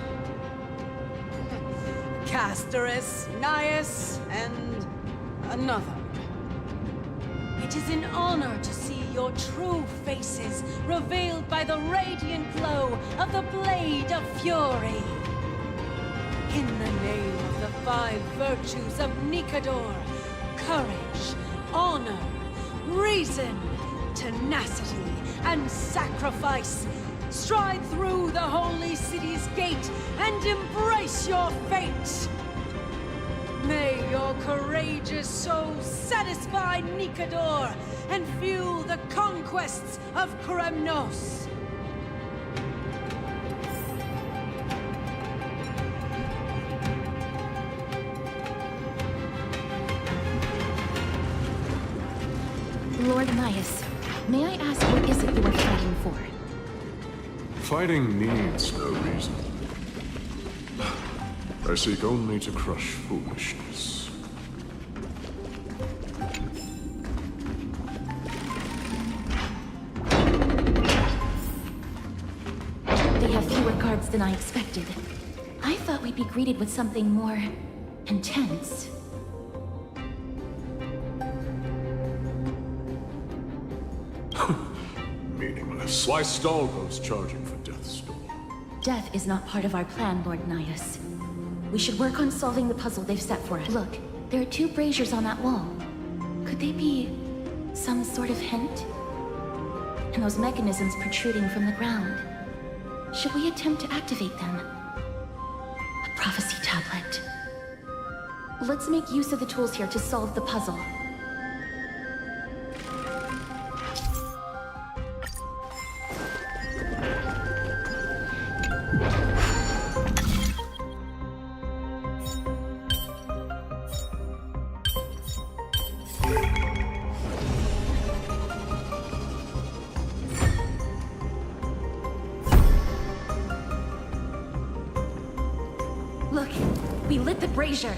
Castorus, Nias, and another. It is an honor to see your true faces revealed by the radiant glow of the Blade of Fury. In the name of the 5 virtues of Nikador, courage, honor, reason, tenacity, and sacrifice, stride through the holy city's gate and embrace your fate! May your courageous soul satisfy Nikador and fuel the conquests of Kremnos!
Lord Nias, may I ask what is it you are fighting for?
Fighting needs no reason. I seek only to crush foolishness.
They have fewer guards than I expected. I thought we'd be greeted with something more intense.
Meaningless. Why stall those charging for death's door?
Death is not part of our plan, Lord Nias. We should work on solving the puzzle they've set for us. Look, there are 2 braziers on that wall. Could they be some sort of hint? And those mechanisms protruding from the ground. Should we attempt to activate them? A prophecy tablet. Let's make use of the tools here to solve the puzzle. Look, we lit the brazier.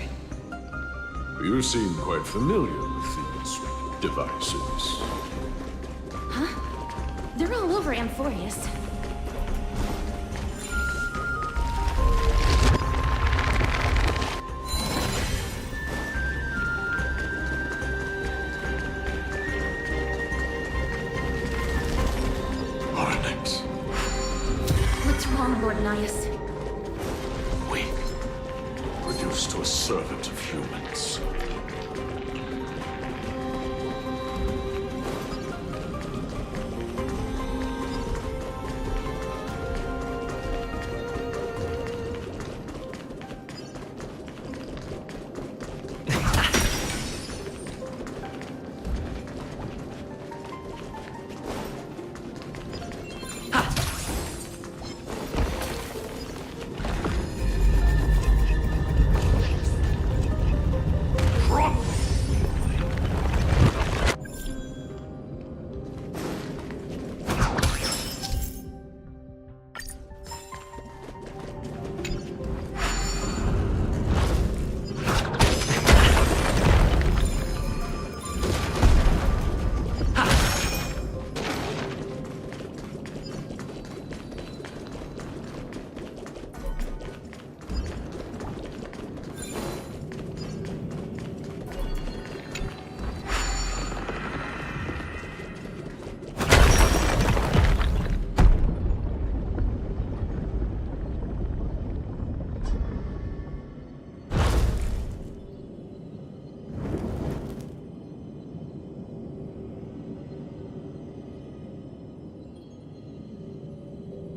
You seem quite familiar with these devices.
Huh? They're all over Amphorius.
Onyx.
What's wrong, Lord Nias?
Reduced to a servant of humans.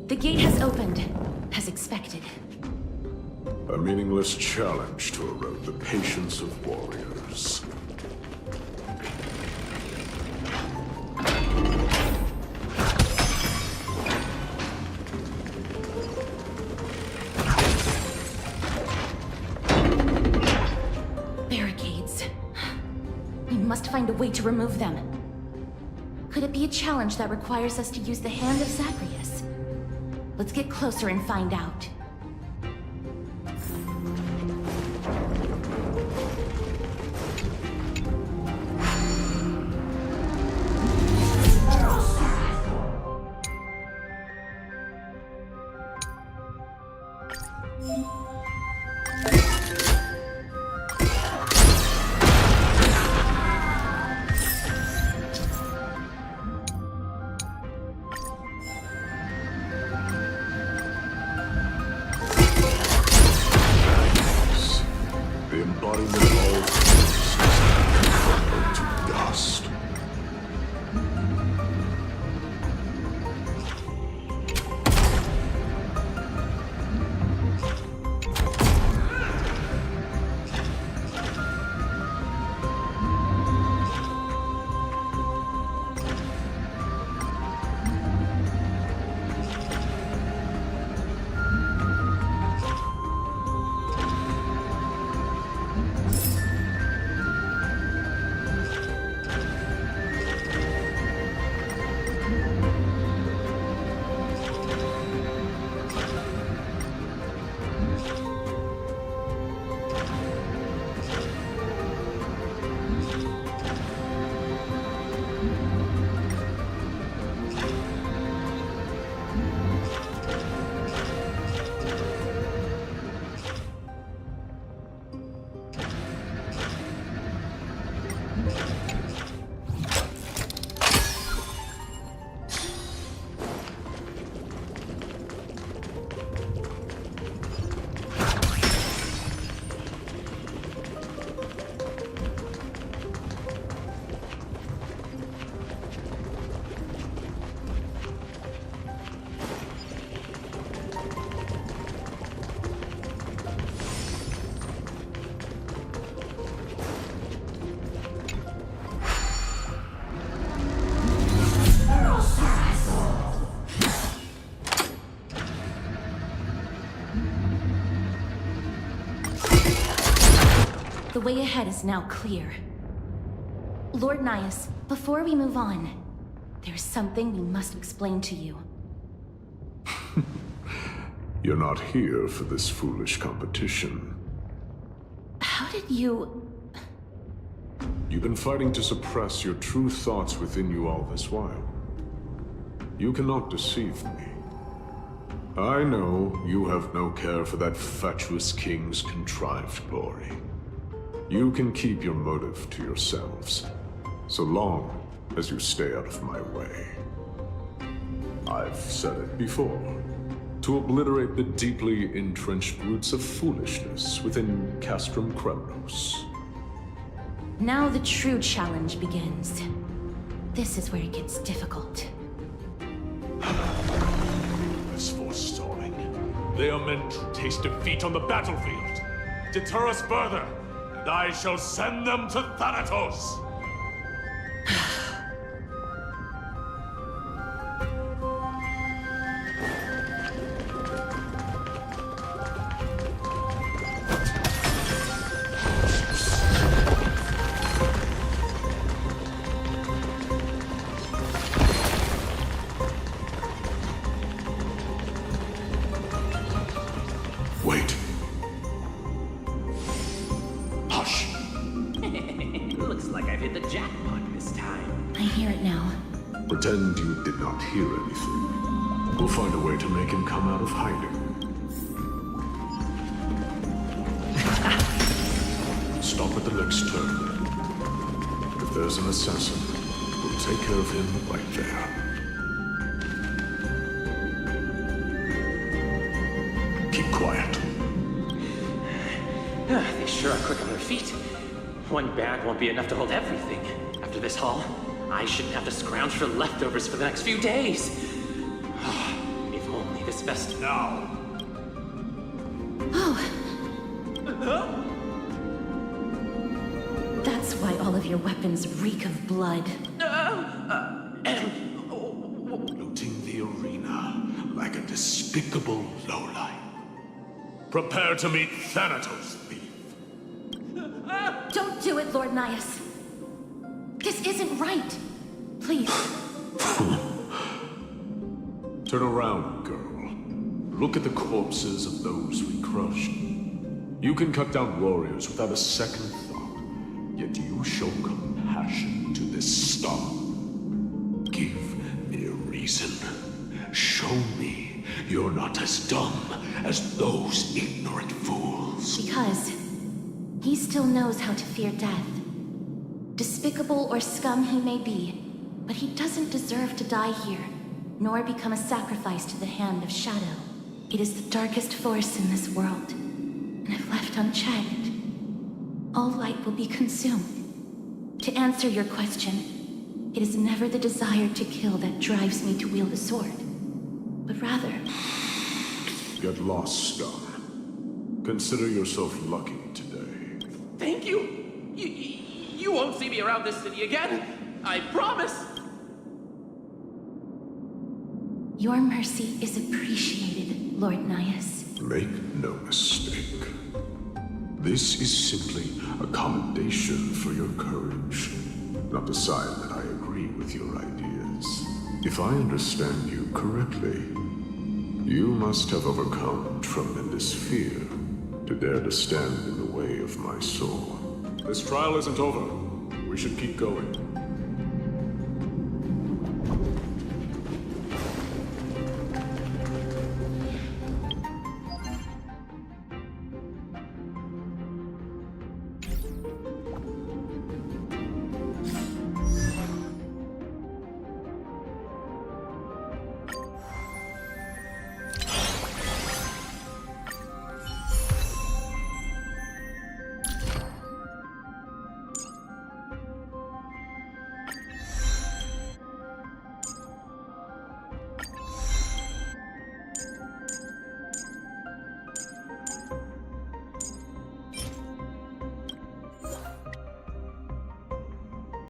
The gate has opened, as expected.
A meaningless challenge to erode the patience of warriors.
Barricades. We must find a way to remove them. Could it be a challenge that requires us to use the hand of Zagreus? Let's get closer and find out. The way ahead is now clear. Lord Nias, before we move on, there's something we must explain to you.
You're not here for this foolish competition.
How did you...
You've been fighting to suppress your true thoughts within you all this while. You cannot deceive me. I know you have no care for that fatuous king's contrived glory. You can keep your motive to yourselves, so long as you stay out of my way. I've said it before. To obliterate the deeply entrenched roots of foolishness within Castrum Kremnos.
Now the true challenge begins. This is where it gets difficult.
As for stalling, they are meant to taste defeat on the battlefield. Deter us further, and I shall send them to Thanatos! Wait. Hush.
Looks like I've hit the jackpot this time.
I hear it now.
Pretend you did not hear anything. We'll find a way to make him come out of hiding. Stop at the next turn. If there's an assassin, we'll take care of him right there. Keep quiet.
They sure are quick on their feet. One bag won't be enough to hold everything. After this haul, I shouldn't have to scrounge for leftovers for the next few days. If only this best...
Now!
Oh. That's why all of your weapons reek of blood.
Looting the arena like a despicable lowlife. Prepare to meet Thanatos, thief.
Don't do it, Lord Nias. This isn't right. Please.
Turn around, girl. Look at the corpses of those we crushed. You can cut down warriors without a second thought, yet you show compassion to this star. Give me a reason. Show me you're not as dumb as those ignorant fools.
Because he still knows how to fear death. Despicable or scum he may be, but he doesn't deserve to die here, nor become a sacrifice to the hand of Shadow. It is the darkest force in this world, and if left unchecked, all light will be consumed. To answer your question, it is never the desire to kill that drives me to wield a sword, but rather...
Get lost, scum. Consider yourself lucky today.
Thank you. You won't see me around this city again. I promise.
Your mercy is appreciated, Lord Nias.
Make no mistake. This is simply a commendation for your courage, not a sign that I agree with your ideas. If I understand you correctly, you must have overcome tremendous fear to dare to stand in the way of my soul. This trial isn't over. We should keep going.